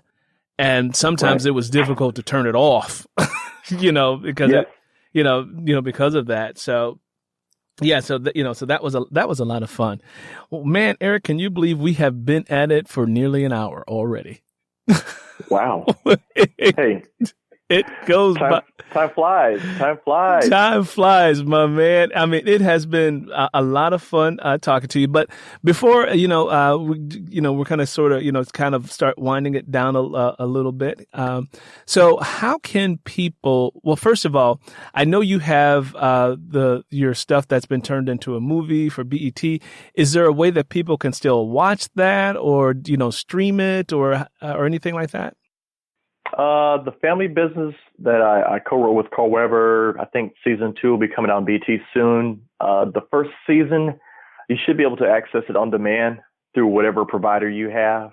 And sometimes it was difficult to turn it off, because because of that. So yeah, so that was a lot of fun. Well, man, Eric, can you believe we have been at it for nearly an hour already? Wow. Hey, It goes by. Time flies. Time flies. Time flies, my man. I mean, it has been a lot of fun talking to you. But before we're kind of sort of kind of start winding it down a little bit. So how can people? Well, first of all, I know you have your stuff that's been turned into a movie for BET. Is there a way that people can still watch that, or stream it, or anything like that? The family business that I co-wrote with Carl Weber, I think season 2 will be coming out on BT soon. The first season, you should be able to access it on demand through whatever provider you have.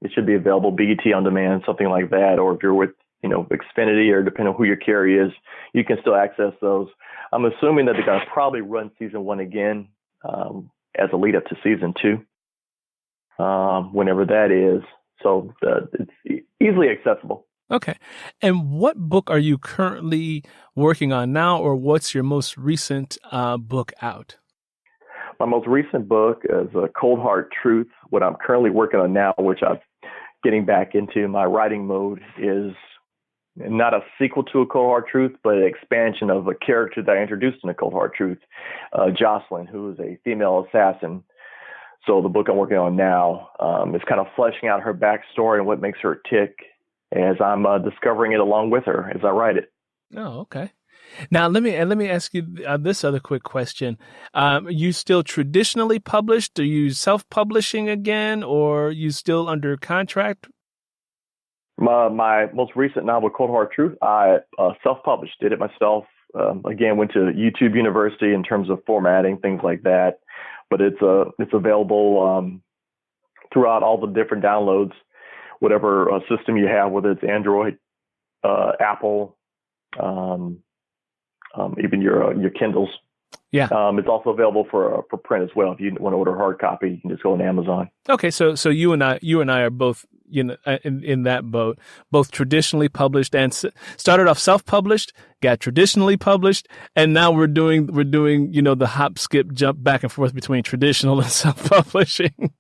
It should be available BT on demand, something like that. Or if you're with, Xfinity, or depending on who your carrier is, you can still access those. I'm assuming that they're going to probably run season 1 again as a lead up to season 2, whenever that is. So it's easily accessible. Okay. And what book are you currently working on now, or what's your most recent book out? My most recent book is Cold Hard Truth. What I'm currently working on now, which I'm getting back into my writing mode, is not a sequel to A Cold Hard Truth, but an expansion of a character that I introduced in A Cold Hard Truth, Jocelyn, who is a female assassin. So the book I'm working on now is kind of fleshing out her backstory and what makes her tick, as I'm discovering it along with her as I write it. Oh, okay. Now let me ask you this other quick question. Are you still traditionally published? Are you self-publishing again, or are you still under contract? My most recent novel, Cold Hard Truth, I self-published, did it myself. Again, went to YouTube University in terms of formatting, things like that. But it's available throughout all the different downloads, whatever system you have, whether it's Android, Apple, even your Kindles. Yeah. It's also available for print as well. If you want to order a hard copy, you can just go on Amazon. Okay, so you and I are both in that boat, both traditionally published and started off self-published, got traditionally published, and now we're doing the hop, skip, jump back and forth between traditional and self-publishing.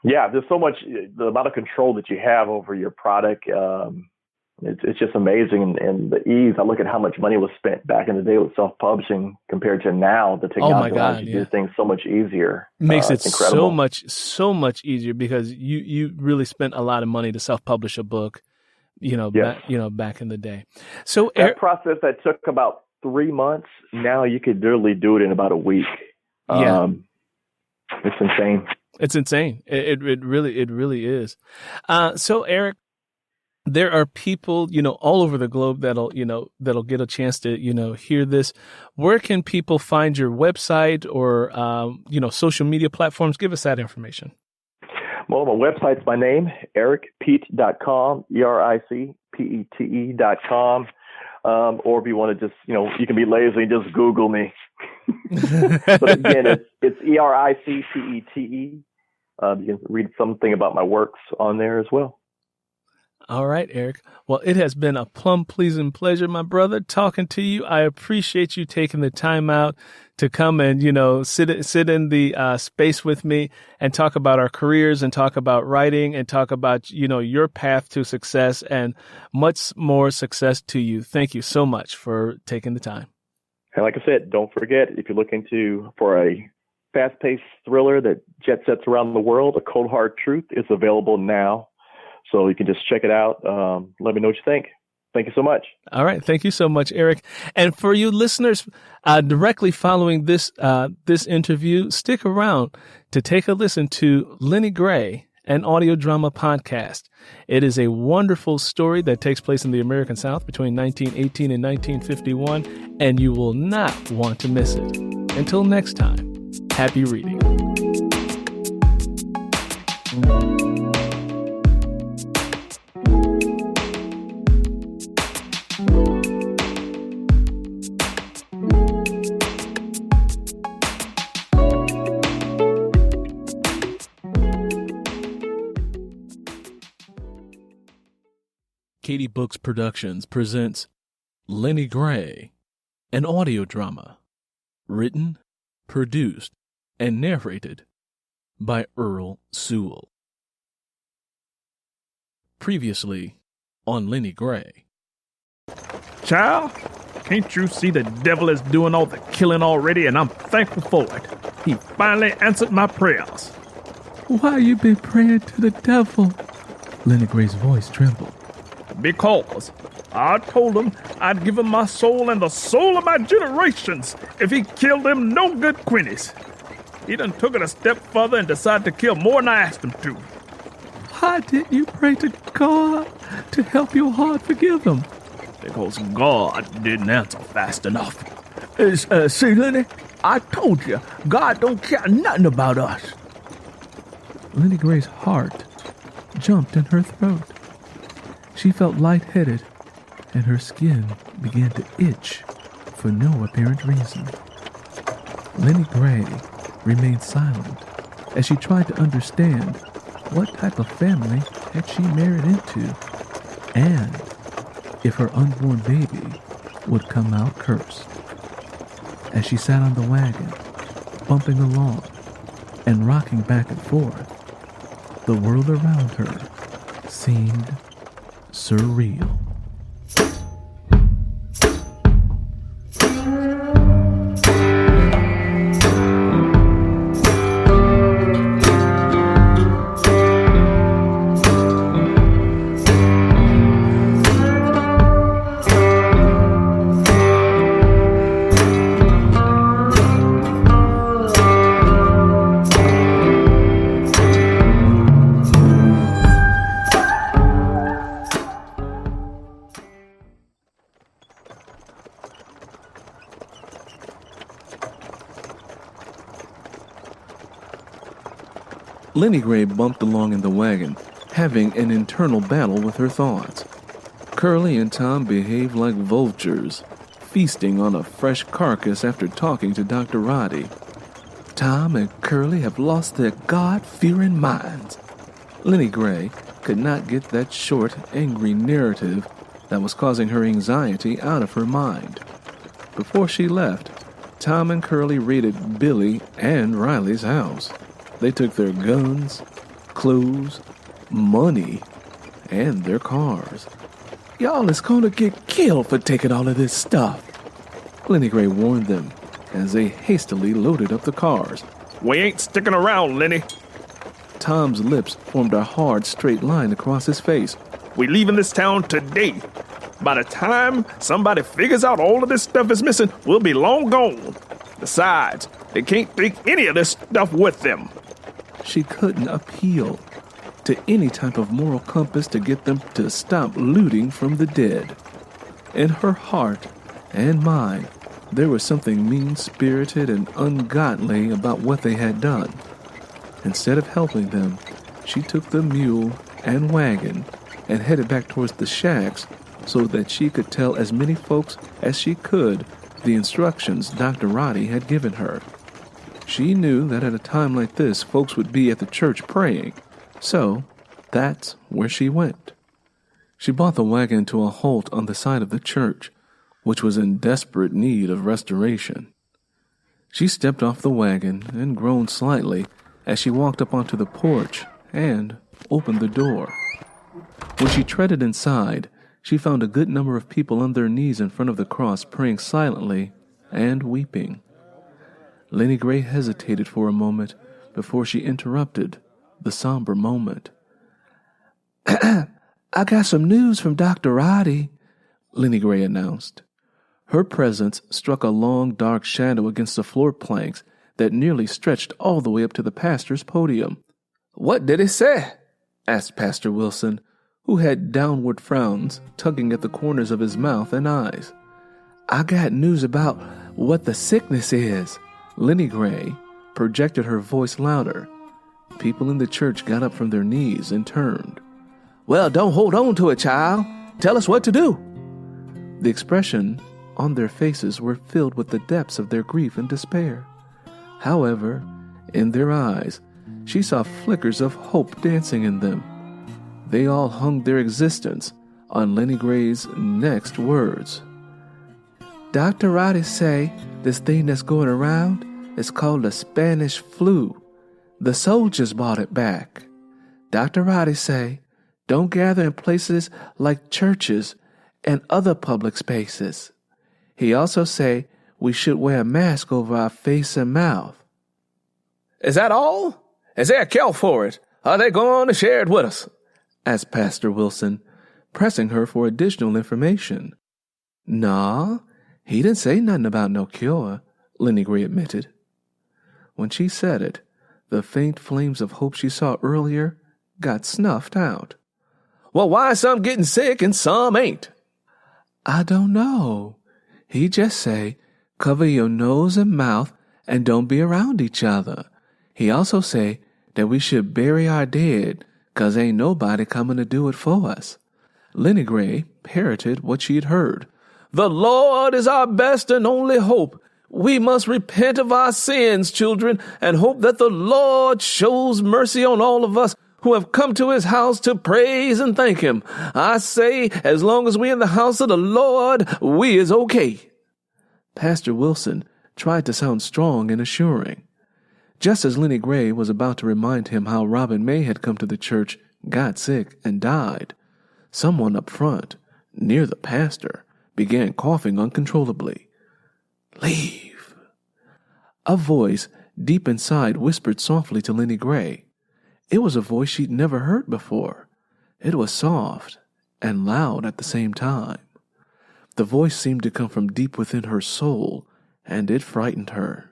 Yeah, there's so much, the amount of control that you have over your product. It's just amazing, and the ease. I look at how much money was spent back in the day with self-publishing compared to now. The technology allows you to do things so much easier. Makes it so much easier, because you really spent a lot of money to self-publish a book, back in the day. So that process that took about 3 months, now you could literally do it in about a week. It's insane. It's insane. It really is. So Eric, there are people, all over the globe that'll get a chance to, hear this. Where can people find your website or, social media platforms? Give us that information. Well, my website's my name, ericpete.com, ERICPETE.com. Or if you want to just, you can be lazy and just Google me. But again, it's ERICPETE. You can read something about my works on there as well. All right, Eric. Well, it has been a plum-pleasing pleasure, my brother, talking to you. I appreciate you taking the time out to come and, sit in the space with me and talk about our careers and talk about writing and talk about, your path to success, and much more success to you. Thank you so much for taking the time. And like I said, don't forget, if you're looking for a fast-paced thriller that jet sets around the world, A Cold Hard Truth is available now. So you can just check it out. Let me know what you think. Thank you so much. All right. Thank you so much, Eric. And for you listeners, directly following this interview, stick around to take a listen to Lenny Gray, an audio drama podcast. It is a wonderful story that takes place in the American South between 1918 and 1951, and you will not want to miss it. Until next time, happy reading. Katie Books Productions presents Lenny Gray, an audio drama, written, produced, and narrated by Earl Sewell. Previously on Lenny Gray. Child, can't you see the devil is doing all the killing already, and I'm thankful for it. He finally answered my prayers. Why you been praying to the devil? Lenny Gray's voice trembled. Because I told him I'd give him my soul and the soul of my generations if he killed them no good Quinnies. He done took it a step further and decided to kill more than I asked him to. Why didn't you pray to God to help your heart forgive him? Because God didn't answer fast enough. See, Lenny, I told you, God don't care nothing about us. Lenny Gray's heart jumped in her throat. She felt lightheaded, and her skin began to itch for no apparent reason. Lenny Gray remained silent as she tried to understand what type of family had she married into, and if her unborn baby would come out cursed. As she sat on the wagon, bumping along and rocking back and forth, the world around her seemed surreal. Lenny Gray bumped along in the wagon, having an internal battle with her thoughts. Curly and Tom behaved like vultures, feasting on a fresh carcass after talking to Dr. Roddy. Tom and Curly have lost their God-fearing minds. Lenny Gray could not get that short, angry narrative that was causing her anxiety out of her mind. Before she left, Tom and Curly raided Billy and Riley's house. They took their guns, clothes, money, and their cars. Y'all is gonna get killed for taking all of this stuff, Lenny Gray warned them as they hastily loaded up the cars. We ain't sticking around, Lenny. Tom's lips formed a hard, straight line across his face. We leaving this town today. By the time somebody figures out all of this stuff is missing, we'll be long gone. Besides, they can't take any of this stuff with them. She couldn't appeal to any type of moral compass to get them to stop looting from the dead. In her heart and mind, there was something mean-spirited and ungodly about what they had done. Instead of helping them, she took the mule and wagon and headed back towards the shacks so that she could tell as many folks as she could the instructions Dr. Roddy had given her. She knew that at a time like this, folks would be at the church praying, so that's where she went. She brought the wagon to a halt on the side of the church, which was in desperate need of restoration. She stepped off the wagon and groaned slightly as she walked up onto the porch and opened the door. When she treaded inside, she found a good number of people on their knees in front of the cross praying silently and weeping. Lenny Gray hesitated for a moment before she interrupted the somber moment. I got some news from Dr. Roddy, Lenny Gray announced. Her presence struck a long, dark shadow against the floor planks that nearly stretched all the way up to the pastor's podium. What did he say? Asked Pastor Wilson, who had downward frowns tugging at the corners of his mouth and eyes. I got news about what the sickness is. Lenny Gray projected her voice louder. People in the church got up from their knees and turned. Well, don't hold on to it, child. Tell us what to do. The expression on their faces were filled with the depths of their grief and despair. However, in their eyes, she saw flickers of hope dancing in them. They all hung their existence on Lenny Gray's next words. Dr. Roddy say this thing that's going around is called the Spanish flu. The soldiers brought it back. Dr. Roddy say Don't gather in places like churches and other public spaces. He also say we should wear a mask over our face and mouth. Is that all? Is there a cure for it? Are they going to share it with us? Asked Pastor Wilson, pressing her for additional information. Nah, he didn't say nothing about no cure, Lenny Gray admitted. When she said it, the faint flames of hope she saw earlier got snuffed out. Well, why some getting sick and some ain't? I don't know. He just say, cover your nose and mouth and don't be around each other. He also say that we should bury our dead, 'cause ain't nobody coming to do it for us. Lenny Gray parroted what she'd heard. The Lord is our best and only hope. We must repent of our sins, children, and hope that the Lord shows mercy on all of us who have come to his house to praise and thank him. I say, as long as we in the house of the Lord, we is okay. Pastor Wilson tried to sound strong and assuring. Just as Lenny Gray was about to remind him how Robin May had come to the church, got sick, and died, someone up front, near the pastor, began coughing uncontrollably. Leave. A voice deep inside whispered softly to Lenny Gray. It was a voice she'd never heard before. It was soft and loud at the same time. The voice seemed to come from deep within her soul, and it frightened her.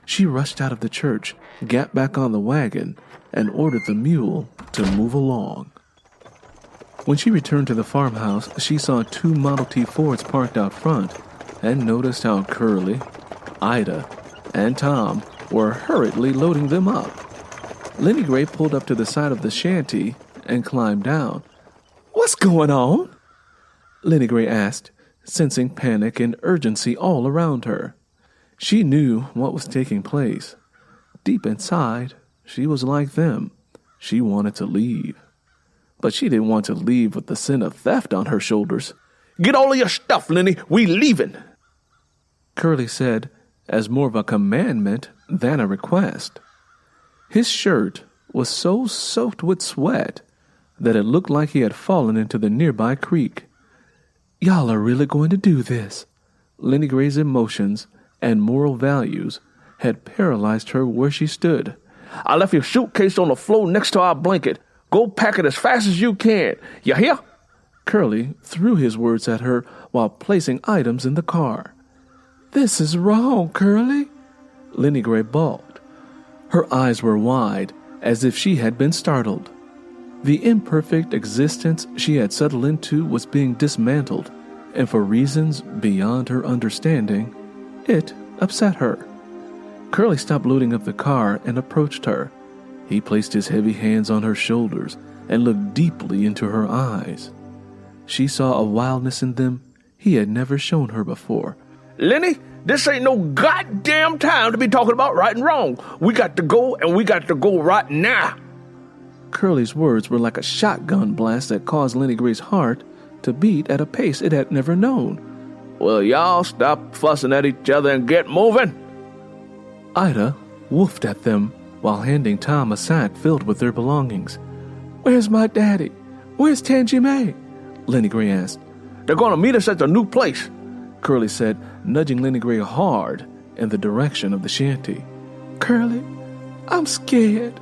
She rushed out of the church, got back on the wagon, and ordered the mule to move along. When she returned to the farmhouse, she saw 2 Model T Fords parked out front and noticed how Curly, Ida, and Tom were hurriedly loading them up. Lenny Gray pulled up to the side of the shanty and climbed down. What's going on? Lenny Gray asked, sensing panic and urgency all around her. She knew what was taking place. Deep inside, she was like them. She wanted to leave. But she didn't want to leave with the sin of theft on her shoulders. Get all of your stuff, Lenny. We leaving. Curly said, as more of a commandment than a request. His shirt was so soaked with sweat that it looked like he had fallen into the nearby creek. Y'all are really going to do this? Lenny Gray's emotions and moral values had paralyzed her where she stood. I left your suitcase on the floor next to our blanket. Go pack it as fast as you can. You hear? Curly threw his words at her while placing items in the car. This is wrong, Curly, Lenny Gray balked. Her eyes were wide, as if she had been startled. The imperfect existence she had settled into was being dismantled, and for reasons beyond her understanding, it upset her. Curly stopped loading up the car and approached her. He placed his heavy hands on her shoulders and looked deeply into her eyes. She saw a wildness in them he had never shown her before. Lenny, this ain't no goddamn time to be talking about right and wrong. We got to go, and we got to go right now. Curly's words were like a shotgun blast that caused Lenny Gray's heart to beat at a pace it had never known. Well, y'all stop fussing at each other and get moving. Ida woofed at them while handing Tom a sack filled with their belongings. Where's my daddy? Where's Tangy May? Lenny Gray asked. They're going to meet us at the new place, Curly said, nudging Lenny Gray hard in the direction of the shanty. Curly, I'm scared.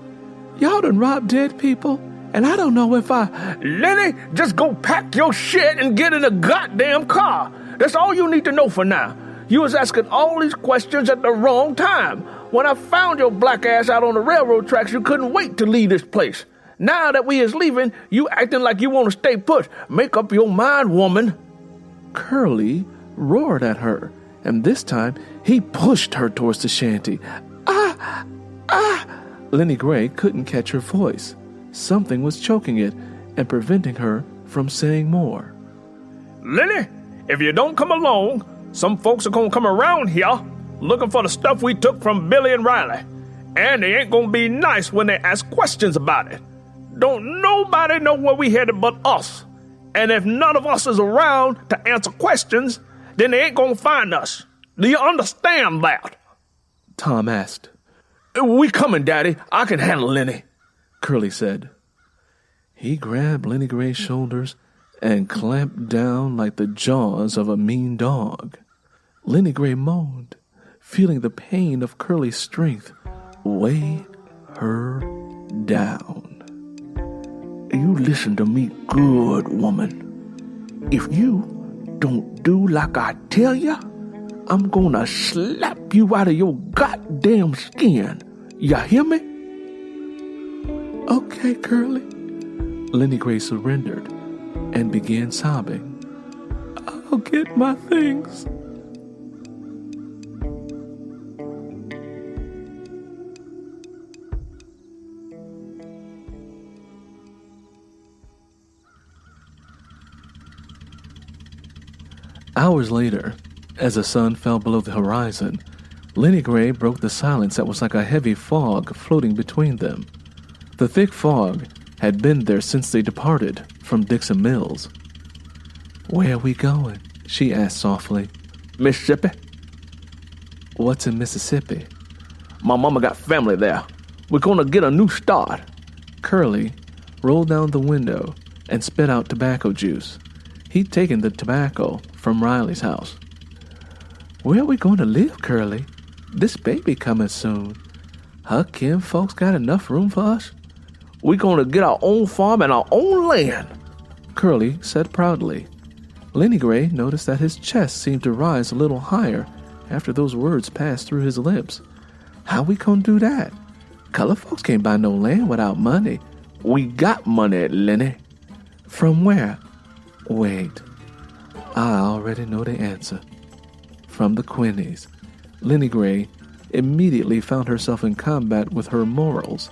Y'all done robbed dead people, and I don't know if I... Lenny, just go pack your shit and get in a goddamn car. That's all you need to know for now. You was asking all these questions at the wrong time. When I found your black ass out on the railroad tracks, you couldn't wait to leave this place. Now that we is leaving, you acting like you want to stay put. Make up your mind, woman. Curly roared at her, and this time he pushed her towards the shanty. Lenny Gray couldn't catch her voice. Something was choking it and preventing her from saying more. Lenny, if you don't come along, some folks are going to come around here looking for the stuff we took from Billy and Riley. And they ain't going to be nice when they ask questions about it. Don't nobody know where we headed but us. And if none of us is around to answer questions, then they ain't going to find us. Do you understand that? Tom asked. We coming, Daddy. I can handle Lenny, Curly said. He grabbed Lenny Gray's shoulders and clamped down like the jaws of a mean dog. Lenny Gray moaned, feeling the pain of Curly's strength weigh her down. You listen to me good, woman. If you don't do like I tell ya, I'm gonna slap you out of your goddamn skin. Ya hear me? Okay, Curly. Lenny Gray surrendered and began sobbing. I'll get my things. Hours later, as the sun fell below the horizon, Lenny Gray broke the silence that was like a heavy fog floating between them. The thick fog had been there since they departed from Dixon Mills. Where are we going? She asked softly. Mississippi. What's in Mississippi? My mama got family there. We're gonna get a new start. Curly rolled down the window and spit out tobacco juice. He'd taken the tobacco from Riley's house. Where are we going to live, Curly? This baby coming soon. Her kin folks got enough room for us? We're going to get our own farm and our own land, Curly said proudly. Lenny Gray noticed that his chest seemed to rise a little higher after those words passed through his lips. How we gonna do that? Colored folks can't buy no land without money. We got money, Lenny. From where? Wait, I already know the answer. From the Quinnies. Lenny Gray immediately found herself in combat with her morals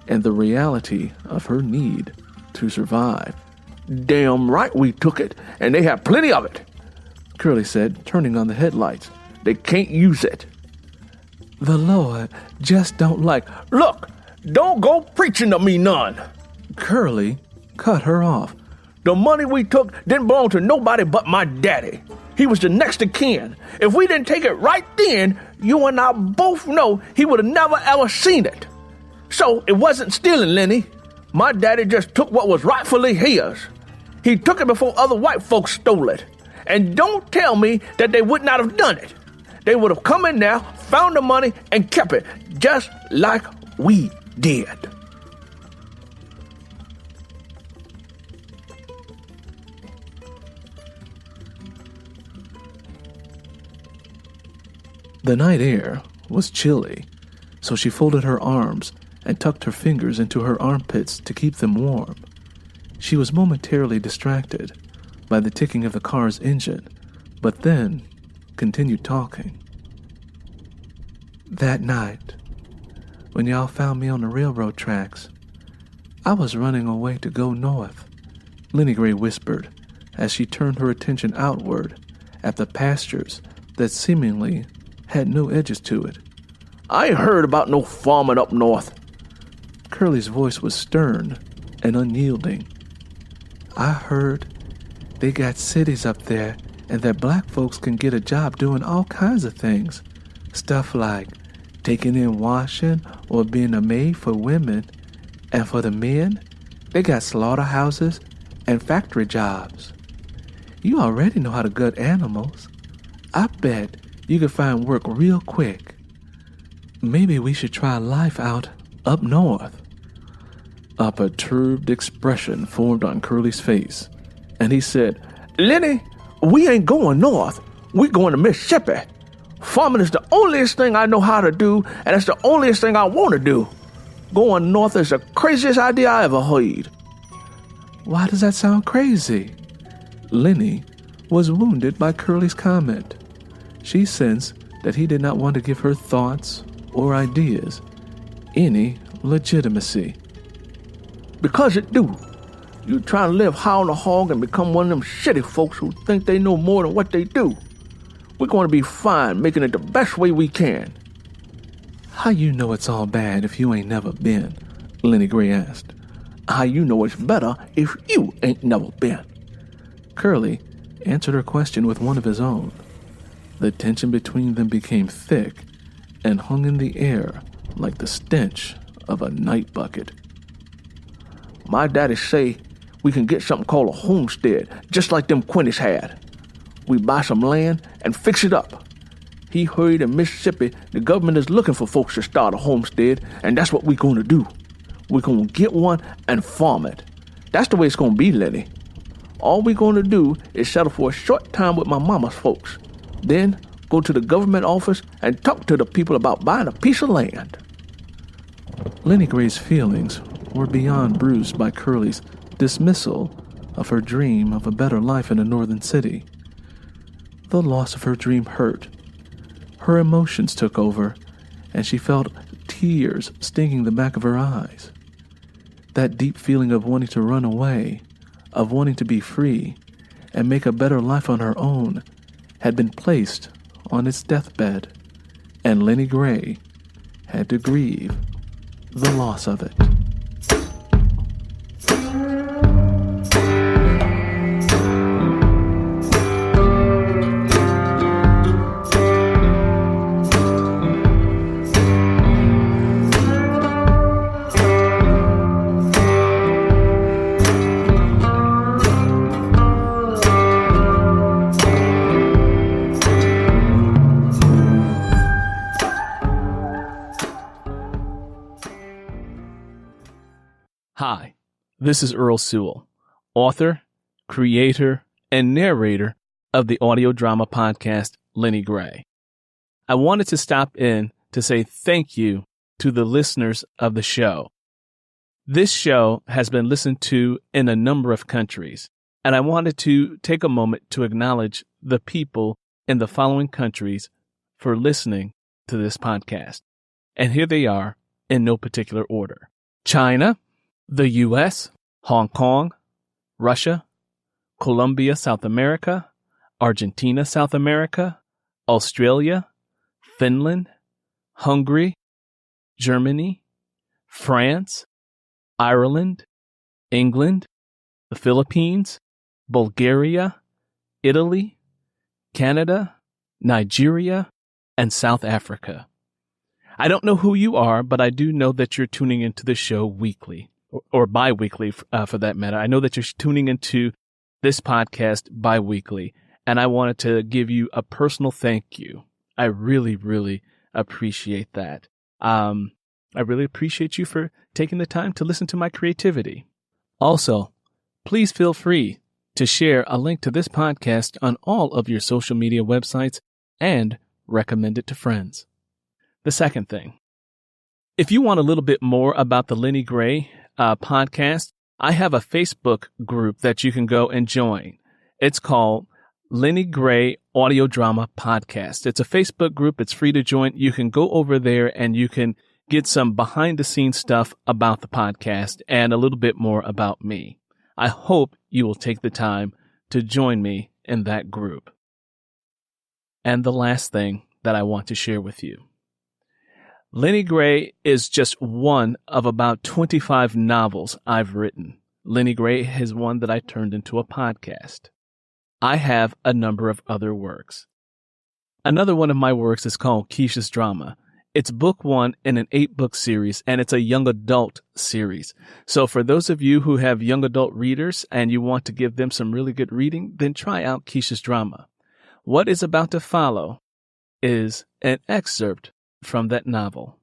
and the reality of her need to survive. Damn right we took it, and they have plenty of it, Curly said, turning on the headlights. They can't use it. The Lord just don't like... Look, don't go preaching to me none. Curly cut her off. The money we took didn't belong to nobody but my daddy. He was the next of kin. If we didn't take it right then, you and I both know he would have never ever seen it. So it wasn't stealing, Lenny. My daddy just took what was rightfully his. He took it before other white folks stole it. And don't tell me that they would not have done it. They would have come in there, found the money, and kept it, just like we did. The night air was chilly, so she folded her arms and tucked her fingers into her armpits to keep them warm. She was momentarily distracted by the ticking of the car's engine, but then continued talking. That night, when y'all found me on the railroad tracks, I was running away to go north, Lenny Gray whispered as she turned her attention outward at the pastures that seemingly had no edges to it. I ain't heard about no farming up north. Curly's voice was stern and unyielding. I heard they got cities up there and that black folks can get a job doing all kinds of things. Stuff like taking in washing or being a maid for women. And for the men, they got slaughterhouses and factory jobs. You already know how to gut animals. I bet you could find work real quick. Maybe we should try life out up north. A perturbed expression formed on Curly's face, and he said, Lenny, we ain't going north. We're going to Mississippi. Farming is the onlyest thing I know how to do, and it's the onlyest thing I want to do. Going north is the craziest idea I ever heard. Why does that sound crazy? Lenny was wounded by Curly's comment. She sensed that he did not want to give her thoughts or ideas any legitimacy. Because it do. You trying to live high on the hog and become one of them shitty folks who think they know more than what they do. We're going to be fine making it the best way we can. How you know it's all bad if you ain't never been? Lenny Gray asked. How you know it's better if you ain't never been? Curly answered her question with one of his own. The tension between them became thick and hung in the air like the stench of a night bucket. My daddy say we can get something called a homestead, just like them Quinnies had. We buy some land and fix it up. He heard in Mississippi the government is looking for folks to start a homestead, and that's what we're going to do. We're going to get one and farm it. That's the way it's going to be, Lenny. All we're going to do is settle for a short time with my mama's folks. Then go to the government office and talk to the people about buying a piece of land. Lenny Gray's feelings were beyond bruised by Curly's dismissal of her dream of a better life in a northern city. The loss of her dream hurt. Her emotions took over, and she felt tears stinging the back of her eyes. That deep feeling of wanting to run away, of wanting to be free and make a better life on her own, had been placed on its deathbed, and Lenny Gray had to grieve the loss of it. Hi, this is Earl Sewell, author, creator, and narrator of the audio drama podcast Lenny Gray. I wanted to stop in to say thank you to the listeners of the show. This show has been listened to in a number of countries, and I wanted to take a moment to acknowledge the people in the following countries for listening to this podcast. And here they are in no particular order: China, the U.S., Hong Kong, Russia, Colombia, South America, Argentina, South America, Australia, Finland, Hungary, Germany, France, Ireland, England, the Philippines, Bulgaria, Italy, Canada, Nigeria, and South Africa. I don't know who you are, but I do know that you're tuning into the show weekly. Or bi-weekly, for that matter. I know that you're tuning into this podcast bi-weekly, and I wanted to give you a personal thank you. I really, really appreciate that. I really appreciate you for taking the time to listen to my creativity. Also, please feel free to share a link to this podcast on all of your social media websites and recommend it to friends. The second thing, if you want a little bit more about the Lenny Gray podcast, I have a Facebook group that you can go and join. It's called Lenny Gray Audio Drama Podcast. It's a Facebook group. It's free to join. You can go over there and you can get some behind the scenes stuff about the podcast and a little bit more about me. I hope you will take the time to join me in that group. And the last thing that I want to share with you. Lenny Gray is just one of about 25 novels I've written. Lenny Gray is one that I turned into a podcast. I have a number of other works. Another one of my works is called Keisha's Drama. It's book 1 in an 8-book series, and it's a young adult series. So for those of you who have young adult readers and you want to give them some really good reading, then try out Keisha's Drama. What is about to follow is an excerpt from that novel.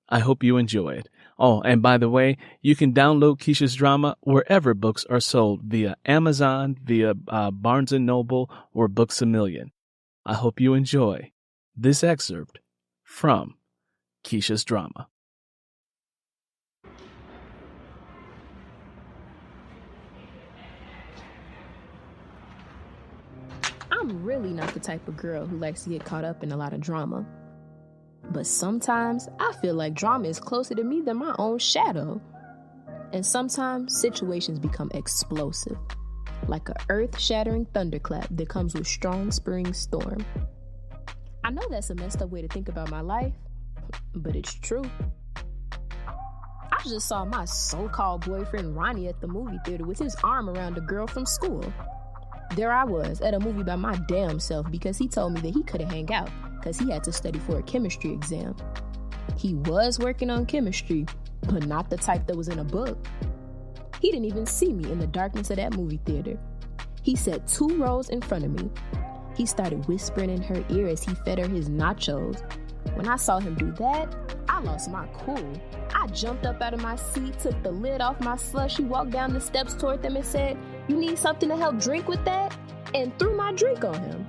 I hope you enjoy it. Oh, and by the way, you can download Keisha's Drama wherever books are sold, via Amazon, via Barnes & Noble, or Books A Million. I hope you enjoy this excerpt from Keisha's Drama. I'm really not the type of girl who likes to get caught up in a lot of drama. But sometimes I feel like drama is closer to me than my own shadow. And sometimes situations become explosive, like an earth-shattering thunderclap that comes with strong spring storm. I know that's a messed up way to think about my life, but it's true. I just saw my so-called boyfriend Ronnie at the movie theater with his arm around a girl from school. There I was at a movie by my damn self because he told me that he couldn't hang out because he had to study for a chemistry exam. He was working on chemistry, but not the type that was in a book. He didn't even see me in the darkness of that movie theater. He sat 2 rows in front of me. He started whispering in her ear as he fed her his nachos. When I saw him do that, I lost my cool. I jumped up out of my seat, took the lid off my slushie, walked down the steps toward them and said, "You need something to help drink with that?" and threw my drink on him.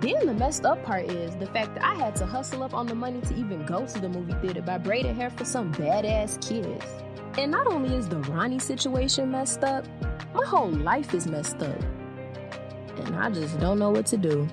Then the messed up part is the fact that I had to hustle up on the money to even go to the movie theater by braiding hair for some badass kids. And not only is the Ronnie situation messed up, my whole life is messed up. And I just don't know what to do.